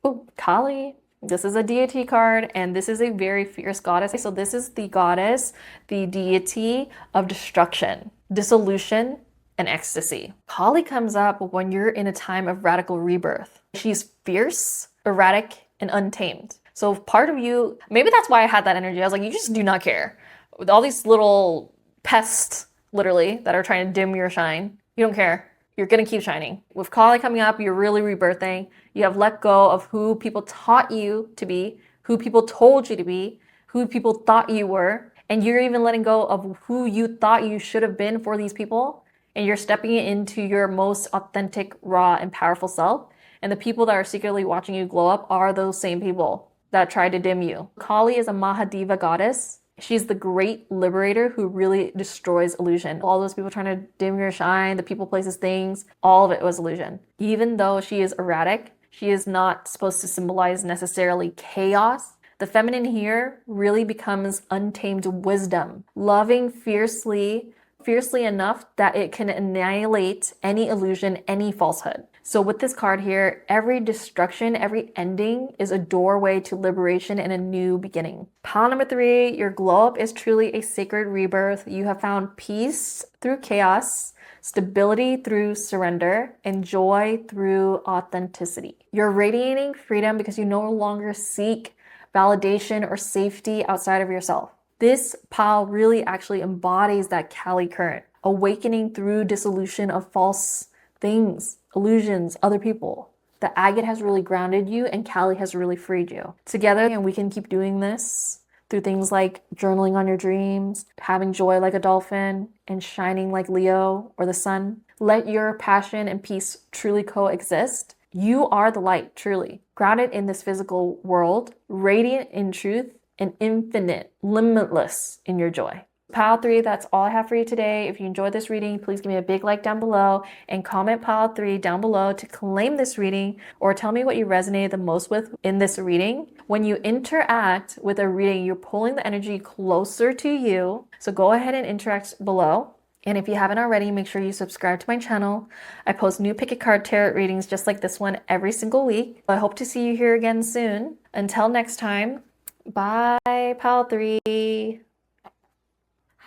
Oh, Kali. This is a deity card, and this is a very fierce goddess. So this is the goddess, the deity of destruction, dissolution, and ecstasy. Kali comes up when you're in a time of radical rebirth. She's fierce, erratic, and untamed. So part of you, maybe that's why I had that energy. I was like, you just do not care. With all these little pests, literally, that are trying to dim your shine, you don't care. You're gonna keep shining. With Kali coming up, you're really rebirthing. You have let go of who people taught you to be, who people told you to be, who people thought you were, and you're even letting go of who you thought you should have been for these people, and you're stepping into your most authentic, raw, and powerful self. And the people that are secretly watching you glow up are those same people that try to dim you. Kali is a Mahadeva goddess. She's the great liberator who really destroys illusion. All those people trying to dim your shine, the people, places, things, all of it was illusion. Even though she is erratic, she is not supposed to symbolize necessarily chaos. The feminine here really becomes untamed wisdom, loving fiercely enough that it can annihilate any illusion, any falsehood. So with this card here, every destruction, every ending is a doorway to liberation and a new beginning. Pile number 3, your glow up is truly a sacred rebirth. You have found peace through chaos, stability through surrender, and joy through authenticity. You're radiating freedom because you no longer seek validation or safety outside of yourself. This pile really actually embodies that Kali current, awakening through dissolution of false things, illusions, other people. The agate has really grounded you and Kali has really freed you. Together, and we can keep doing this through things like journaling on your dreams, having joy like a dolphin, and shining like Leo or the sun. Let your passion and peace truly coexist. You are the light, truly. Grounded in this physical world, radiant in truth, and infinite, limitless in your joy. Pile 3, that's all I have for you today. If you enjoyed this reading, please give me a big like down below and comment pile 3 down below to claim this reading, or tell me what you resonated the most with in this reading. When you interact with a reading, you're pulling the energy closer to you. So go ahead and interact below. And if you haven't already, make sure you subscribe to my channel. I post new pick a card tarot readings just like this one every single week. I hope to see you here again soon. Until next time, bye, pile 3.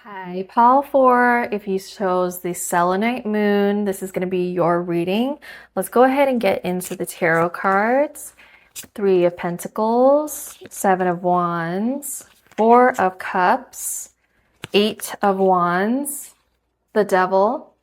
Hi, pile 4. If you chose the Selenite moon, this is going to be your reading. Let's go ahead and get into the tarot cards. 3 of Pentacles, 7 of Wands, 4 of Cups, 8 of Wands, the Devil,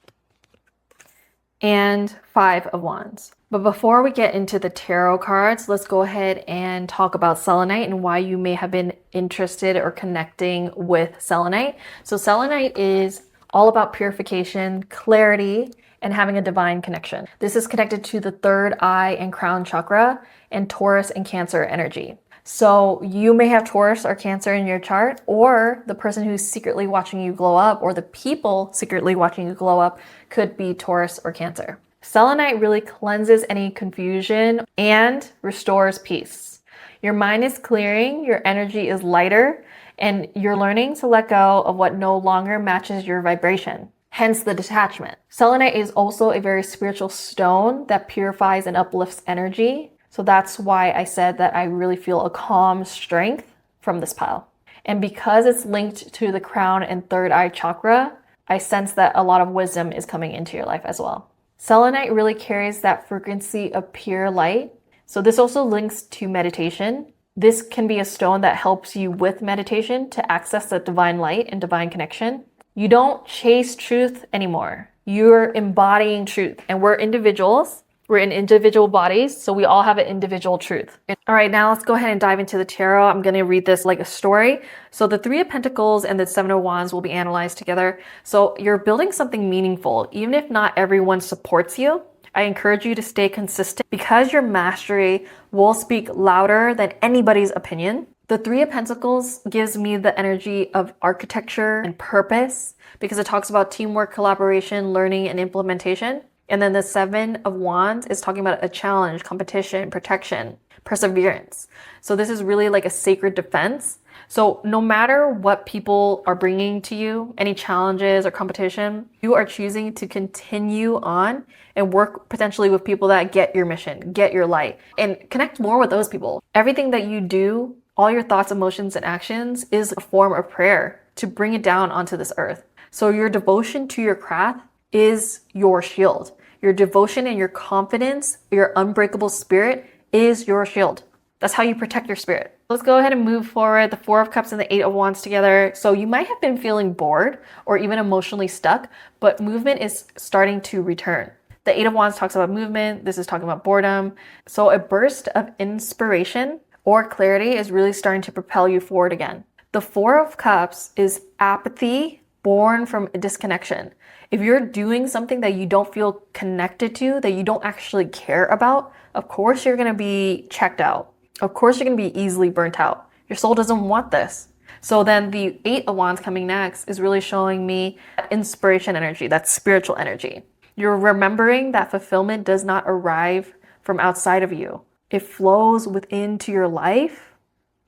and 5 of Wands. But before we get into the tarot cards, let's go ahead and talk about selenite and why you may have been interested or connecting with selenite. So selenite is all about purification, clarity, and having a divine connection. This is connected to the third eye and crown chakra and Taurus and Cancer energy. So you may have Taurus or Cancer in your chart, or the person who's secretly watching you glow up, or the people secretly watching you glow up could be Taurus or Cancer. Selenite really cleanses any confusion and restores peace. Your mind is clearing, your energy is lighter, and you're learning to let go of what no longer matches your vibration. Hence the detachment. Selenite is also a very spiritual stone that purifies and uplifts energy. So that's why I said that I really feel a calm strength from this pile. And because it's linked to the crown and third eye chakra, I sense that a lot of wisdom is coming into your life as well. Selenite really carries that frequency of pure light. So this also links to meditation. This can be a stone that helps you with meditation to access the divine light and divine connection. You don't chase truth anymore. You're embodying truth, and we're individuals. We're in individual bodies, so we all have an individual truth. All right, now let's go ahead and dive into the tarot. I'm going to read this like a story. So the Three of Pentacles and the Seven of Wands will be analyzed together. So you're building something meaningful. Even if not everyone supports you, I encourage you to stay consistent because your mastery will speak louder than anybody's opinion. The Three of Pentacles gives me the energy of architecture and purpose because it talks about teamwork, collaboration, learning, and implementation. And then the Seven of Wands is talking about a challenge, competition, protection, perseverance. So this is really like a sacred defense. So no matter what people are bringing to you, any challenges or competition, you are choosing to continue on and work potentially with people that get your mission, get your light, and connect more with those people. Everything that you do, all your thoughts, emotions, and actions is a form of prayer to bring it down onto this earth. So your devotion to your craft is your shield. Your devotion and your confidence, your unbreakable spirit is your shield. That's how you protect your spirit. Let's go ahead and move forward. The Four of Cups and the Eight of Wands together. So you might have been feeling bored or even emotionally stuck, but movement is starting to return. The Eight of Wands talks about movement. This is talking about boredom. So a burst of inspiration or clarity is really starting to propel you forward again. The Four of Cups is apathy born from a disconnection. If you're doing something that you don't feel connected to, that you don't actually care about, of course you're going to be checked out. Of course you're going to be easily burnt out. Your soul doesn't want this. So then the Eight of Wands coming next is really showing me that inspiration energy, that spiritual energy. You're remembering that fulfillment does not arrive from outside of you. It flows within to your life,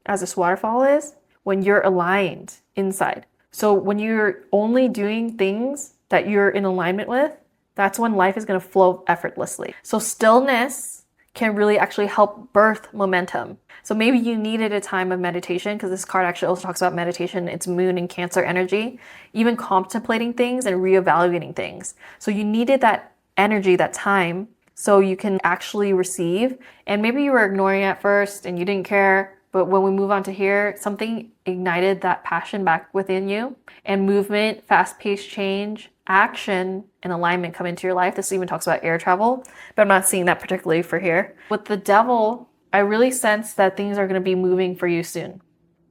as this waterfall is, when you're aligned inside. So when you're only doing things that you're in alignment with, that's when life is going to flow effortlessly. So stillness can really actually help birth momentum. So maybe you needed a time of meditation, because this card actually also talks about meditation. It's moon and Cancer energy, even contemplating things and reevaluating things. So you needed that energy, that time, so you can actually receive. And maybe you were ignoring it at first and you didn't care. But when we move on to here, something ignited that passion back within you, and movement, fast-paced change, action, and alignment come into your life. This even talks about air travel, but I'm not seeing that particularly for here. With the Devil, I really sense that things are going to be moving for you soon.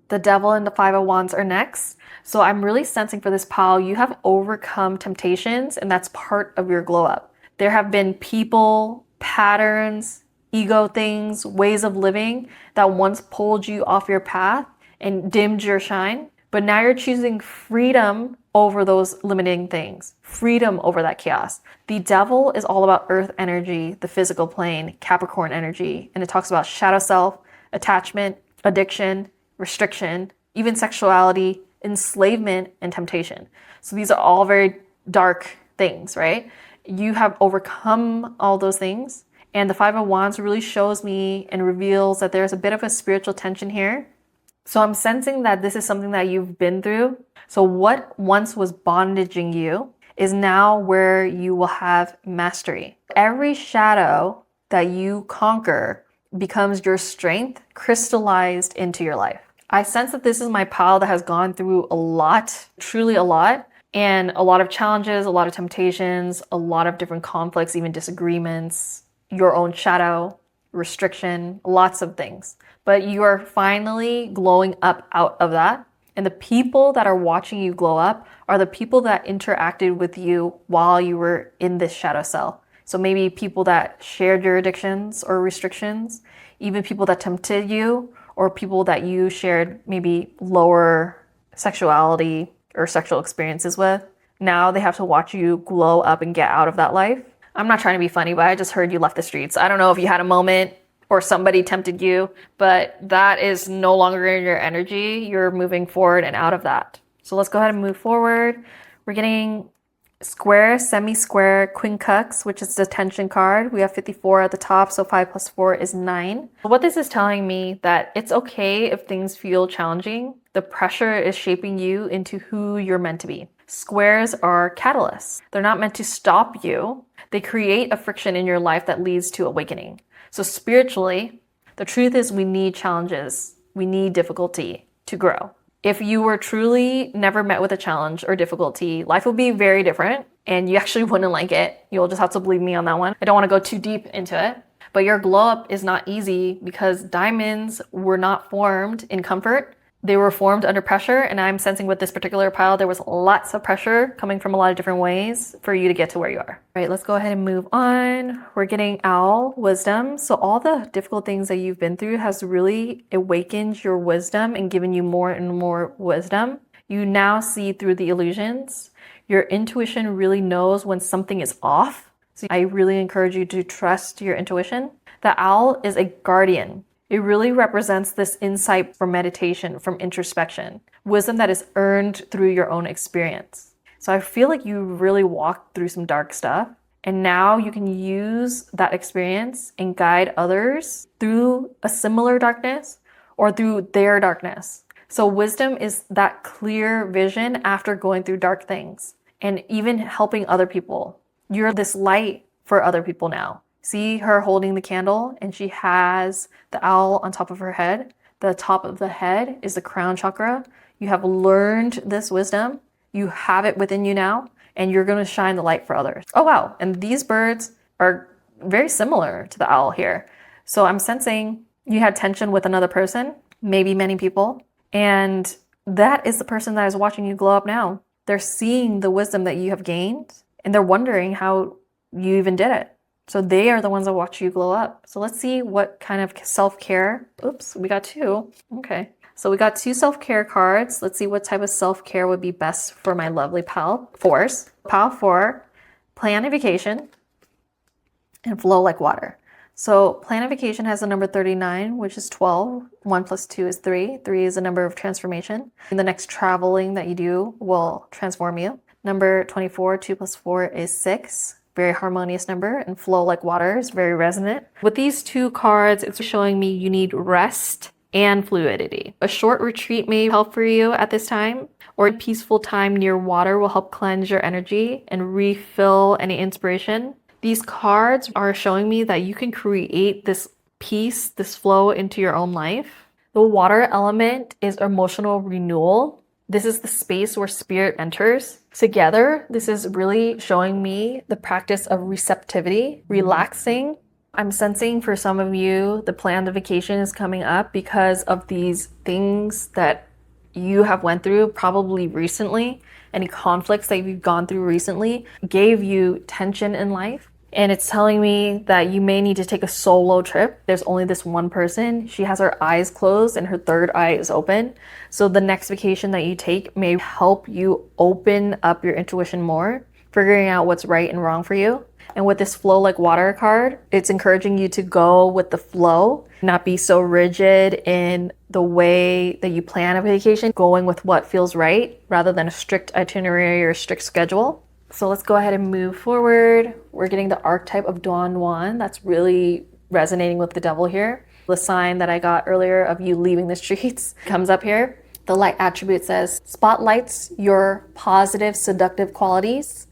The Devil and the Five of Wands are next. So I'm really sensing for this pile, you have overcome temptations, and that's part of your glow up. There have been people, patterns, ego things, ways of living that once pulled you off your path and dimmed your shine. But now you're choosing freedom over those limiting things, freedom over that chaos. The Devil is all about earth energy, the physical plane, Capricorn energy, and it talks about shadow self, attachment, addiction, restriction, even sexuality, enslavement, and temptation. So these are all very dark things, right? You have overcome all those things. And the Five of Wands really shows me and reveals that there's a bit of a spiritual tension here. So I'm sensing that this is something that you've been through. So what once was bondaging you is now where you will have mastery. Every shadow that you conquer becomes your strength crystallized into your life. I sense that this is my pal that has gone through a lot, truly a lot, and a lot of challenges, a lot of temptations, a lot of different conflicts, even disagreements, your own shadow, restriction, lots of things. But you are finally glowing up out of that. And the people that are watching you glow up are the people that interacted with you while you were in this shadow cell. So maybe people that shared your addictions or restrictions, even people that tempted you, or people that you shared maybe lower sexuality or sexual experiences with. Now they have to watch you glow up and get out of that life. I'm not trying to be funny, but I just heard you left the streets. I don't know if you had a moment or somebody tempted you, but that is no longer in your energy. You're moving forward and out of that. So let's go ahead and move forward. We're getting square, semi-square, quincux, which is the tension card. We have 54 at the top, so 5 plus 4 is 9. What this is telling me that it's okay if things feel challenging. The pressure is shaping you into who you're meant to be. Squares are catalysts. They're not meant to stop you. They create a friction in your life that leads to awakening. So spiritually, the truth is we need challenges. We need difficulty to grow. If you were truly never met with a challenge or difficulty, life would be very different and you actually wouldn't like it. You'll just have to believe me on that one. I don't want to go too deep into it. But your glow up is not easy because diamonds were not formed in comfort. They were formed under pressure, and I'm sensing with this particular pile, there was lots of pressure coming from a lot of different ways for you to get to where you are. All right, let's go ahead and move on. We're getting owl wisdom. So all the difficult things that you've been through has really awakened your wisdom and given you more and more wisdom. You now see through the illusions. Your intuition really knows when something is off. So I really encourage you to trust your intuition. The owl is a guardian. It really represents this insight from meditation, from introspection, wisdom that is earned through your own experience. So I feel like you really walked through some dark stuff, and now you can use that experience and guide others through a similar darkness or through their darkness. So wisdom is that clear vision after going through dark things and even helping other people. You're this light for other people now. See her holding the candle and she has the owl on top of her head. The top of the head is the crown chakra. You have learned this wisdom. You have it within you now, and you're going to shine the light for others. Oh, wow. And these birds are very similar to the owl here. So I'm sensing you had tension with another person, maybe many people, and that is the person that is watching you glow up now. They're seeing the wisdom that you have gained, and they're wondering how you even did it. So they are the ones that watch you glow up. So let's see what kind of self-care. Oops, we got 2. Okay. So we got 2 self-care cards. Let's see what type of self-care would be best for my lovely pal 4s. Pal 4, plan a vacation and flow like water. So plan a vacation has the number 39, which is 12. 1 plus 2 is 3. 3 is the number of transformation. And the next traveling that you do will transform you. Number 24, 2 plus 4 is 6. Very harmonious number, and flow like water is very resonant. With these 2 cards, it's showing me you need rest and fluidity. A short retreat may help for you at this time, or a peaceful time near water will help cleanse your energy and refill any inspiration. These cards are showing me that you can create this peace, this flow into your own life. The water element is emotional renewal. This is the space where spirit enters. Together, this is really showing me the practice of receptivity, relaxing. I'm sensing for some of you, the planned vacation is coming up because of these things that you have went through probably recently. Any conflicts that you've gone through recently gave you tension in life. And it's telling me that you may need to take a solo trip. There's only this one person. She has her eyes closed and her third eye is open. So the next vacation that you take may help you open up your intuition more, figuring out what's right and wrong for you. And with this flow like water card, it's encouraging you to go with the flow, not be so rigid in the way that you plan a vacation, going with what feels right rather than a strict itinerary or a strict schedule. So let's go ahead and move forward. We're getting the archetype of Don Juan. That's really resonating with the devil here. The sign that I got earlier of you leaving the streets comes up here. The light attribute says, spotlights your positive, seductive qualities.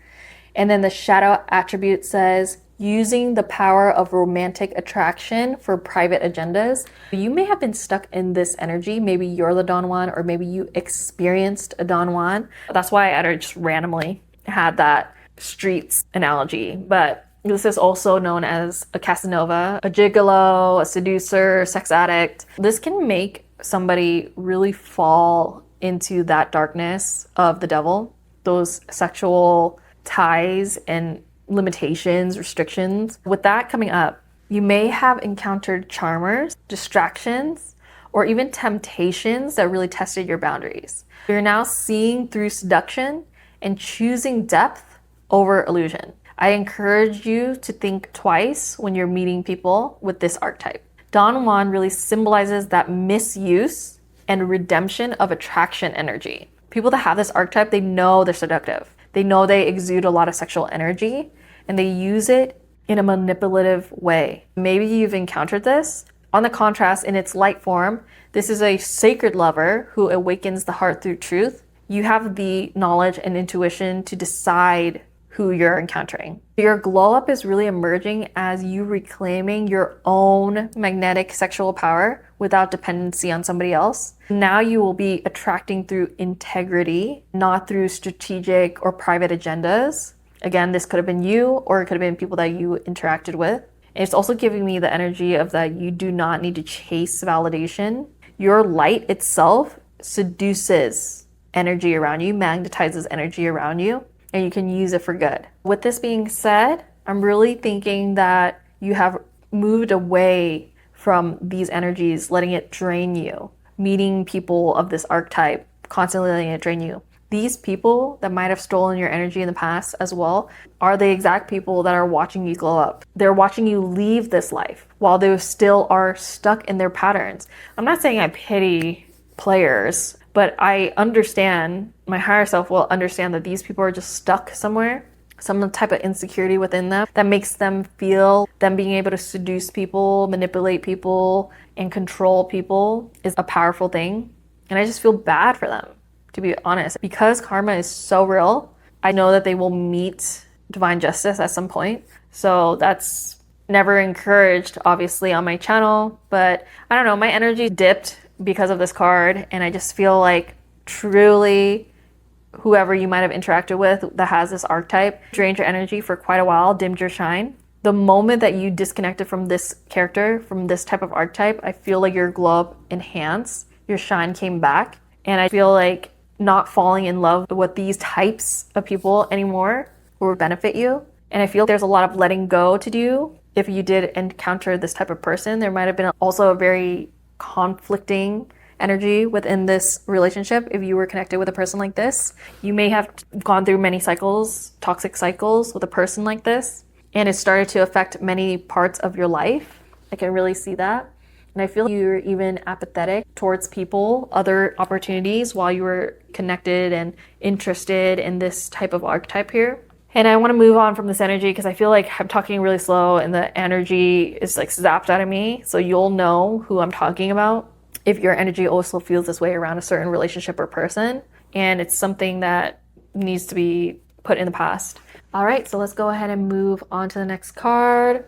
And then the shadow attribute says, using the power of romantic attraction for private agendas. You may have been stuck in this energy. Maybe you're the Don Juan, or maybe you experienced a Don Juan. That's why I just randomly had that streets analogy, but this is also known as a Casanova, a gigolo, a seducer, sex addict. This can make somebody really fall into that darkness of the devil, those sexual ties and limitations, restrictions. With that coming up, you may have encountered charmers, distractions, or even temptations that really tested your boundaries. You're now seeing through seduction and choosing depth over illusion. I encourage you to think twice when you're meeting people with this archetype. Don Juan really symbolizes that misuse and redemption of attraction energy. People that have this archetype, they know they're seductive. They know they exude a lot of sexual energy and they use it in a manipulative way. Maybe you've encountered this. On the contrast, in its light form, this is a sacred lover who awakens the heart through truth. You have the knowledge and intuition to decide who you're encountering. Your glow up is really emerging as you reclaiming your own magnetic sexual power without dependency on somebody else. Now you will be attracting through integrity, not through strategic or private agendas. Again, this could have been you, or it could have been people that you interacted with. And it's also giving me the energy of that you do not need to chase validation. Your light itself seduces energy around you, magnetizes energy around you, and you can use it for good. With this being said, I'm really thinking that you have moved away from these energies, letting it drain you, meeting people of this archetype, constantly letting it drain you. These people that might have stolen your energy in the past as well are the exact people that are watching you glow up. They're watching you leave this life while they still are stuck in their patterns. I'm not saying I pity players, but I understand, my higher self will understand that these people are just stuck somewhere, some type of insecurity within them that makes them feel them being able to seduce people, manipulate people, and control people is a powerful thing. And I just feel bad for them, to be honest. Because karma is so real, I know that they will meet divine justice at some point. So that's never encouraged, obviously, on my channel. But I don't know, my energy dipped because of this card. And I just feel like truly whoever you might have interacted with that has this archetype drained your energy for quite a while, dimmed your shine. The moment that you disconnected from this character, from this type of archetype, I feel like your glow up enhanced, your shine came back. And I feel like not falling in love with these types of people anymore will benefit you. And I feel there's a lot of letting go to do. If you did encounter this type of person, there might have been also a very conflicting energy within this relationship. If you were connected with a person like this, you may have gone through many cycles, toxic cycles with a person like this, and it started to affect many parts of your life. I can really see that. And I feel you're even apathetic towards people, other opportunities while you were connected and interested in this type of archetype here. And I want to move on from this energy because I feel like I'm talking really slow and the energy is like zapped out of me. So you'll know who I'm talking about if your energy also feels this way around a certain relationship or person. And it's something that needs to be put in the past. All right, so let's go ahead and move on to the next card.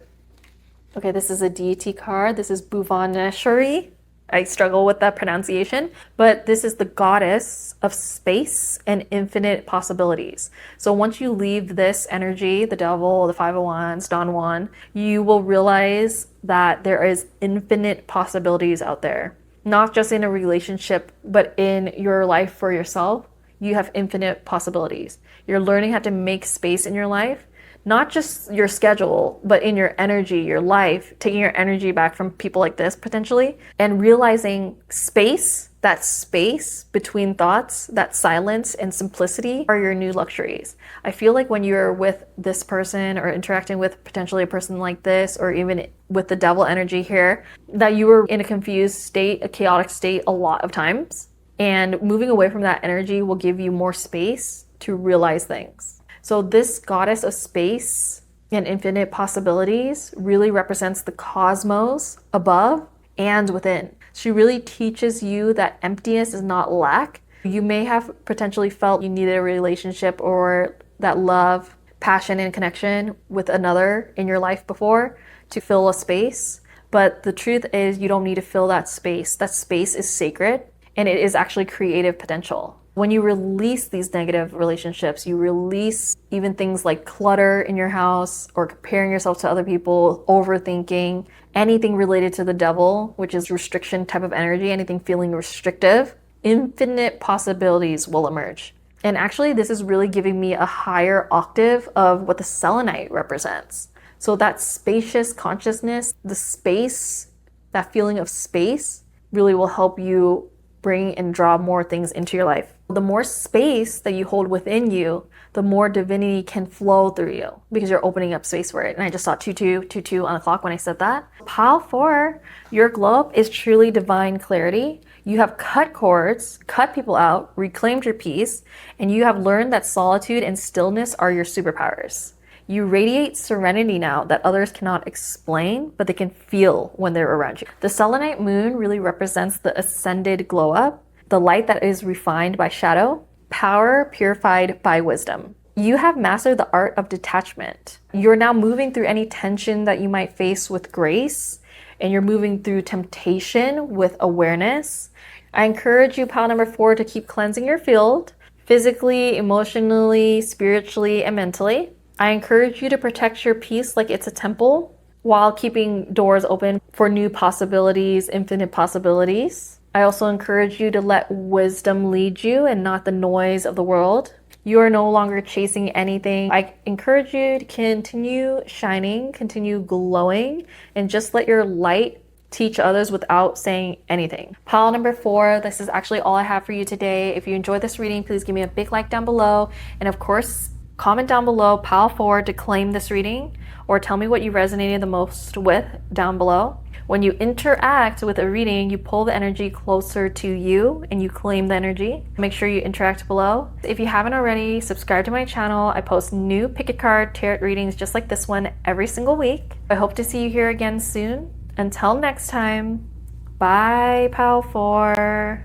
Okay, this is a deity card. This is Bhuvaneshwari. I struggle with that pronunciation, but this is the goddess of space and infinite possibilities. So once you leave this energy, the devil, the 501s, Don Juan, you will realize that there is infinite possibilities out there. Not just in a relationship, but in your life for yourself, you have infinite possibilities. You're learning how to make space in your life, not just your schedule, but in your energy, your life, taking your energy back from people like this potentially, and realizing space, that space between thoughts, that silence and simplicity are your new luxuries. I feel like when you're with this person or interacting with potentially a person like this, or even with the devil energy here, that you were in a confused state, a chaotic state a lot of times. And moving away from that energy will give you more space to realize things. So this goddess of space and infinite possibilities really represents the cosmos above and within. She really teaches you that emptiness is not lack. You may have potentially felt you needed a relationship or that love, passion, and connection with another in your life before to fill a space. But the truth is you don't need to fill that space. That space is sacred and it is actually creative potential. When you release these negative relationships, you release even things like clutter in your house or comparing yourself to other people, overthinking, anything related to the devil, which is restriction type of energy, anything feeling restrictive, infinite possibilities will emerge. And actually, this is really giving me a higher octave of what the Selenite represents. So that spacious consciousness, the space, that feeling of space really will help you bring and draw more things into your life. The more space that you hold within you, the more divinity can flow through you because you're opening up space for it. And I just saw 2222 on the clock when I said that. Pile 4, your glow up is truly divine clarity. You have cut cords, cut people out, reclaimed your peace, and you have learned that solitude and stillness are your superpowers. You radiate serenity now that others cannot explain, but they can feel when they're around you. The Selenite moon really represents the ascended glow up, the light that is refined by shadow, power purified by wisdom. You have mastered the art of detachment. You're now moving through any tension that you might face with grace, and you're moving through temptation with awareness. I encourage you, pile number 4, to keep cleansing your field, physically, emotionally, spiritually, and mentally. I encourage you to protect your peace like it's a temple while keeping doors open for new possibilities, infinite possibilities. I also encourage you to let wisdom lead you and not the noise of the world. You are no longer chasing anything. I encourage you to continue shining, continue glowing, and just let your light teach others without saying anything. Pile number 4, this is actually all I have for you today. If you enjoyed this reading, please give me a big like down below. And of course, comment down below, pile 4, to claim this reading, or tell me what you resonated the most with down below. When you interact with a reading, you pull the energy closer to you and you claim the energy. Make sure you interact below. If you haven't already, subscribe to my channel. I post new pick a card tarot readings just like this one every single week. I hope to see you here again soon. Until next time, bye, pile 4.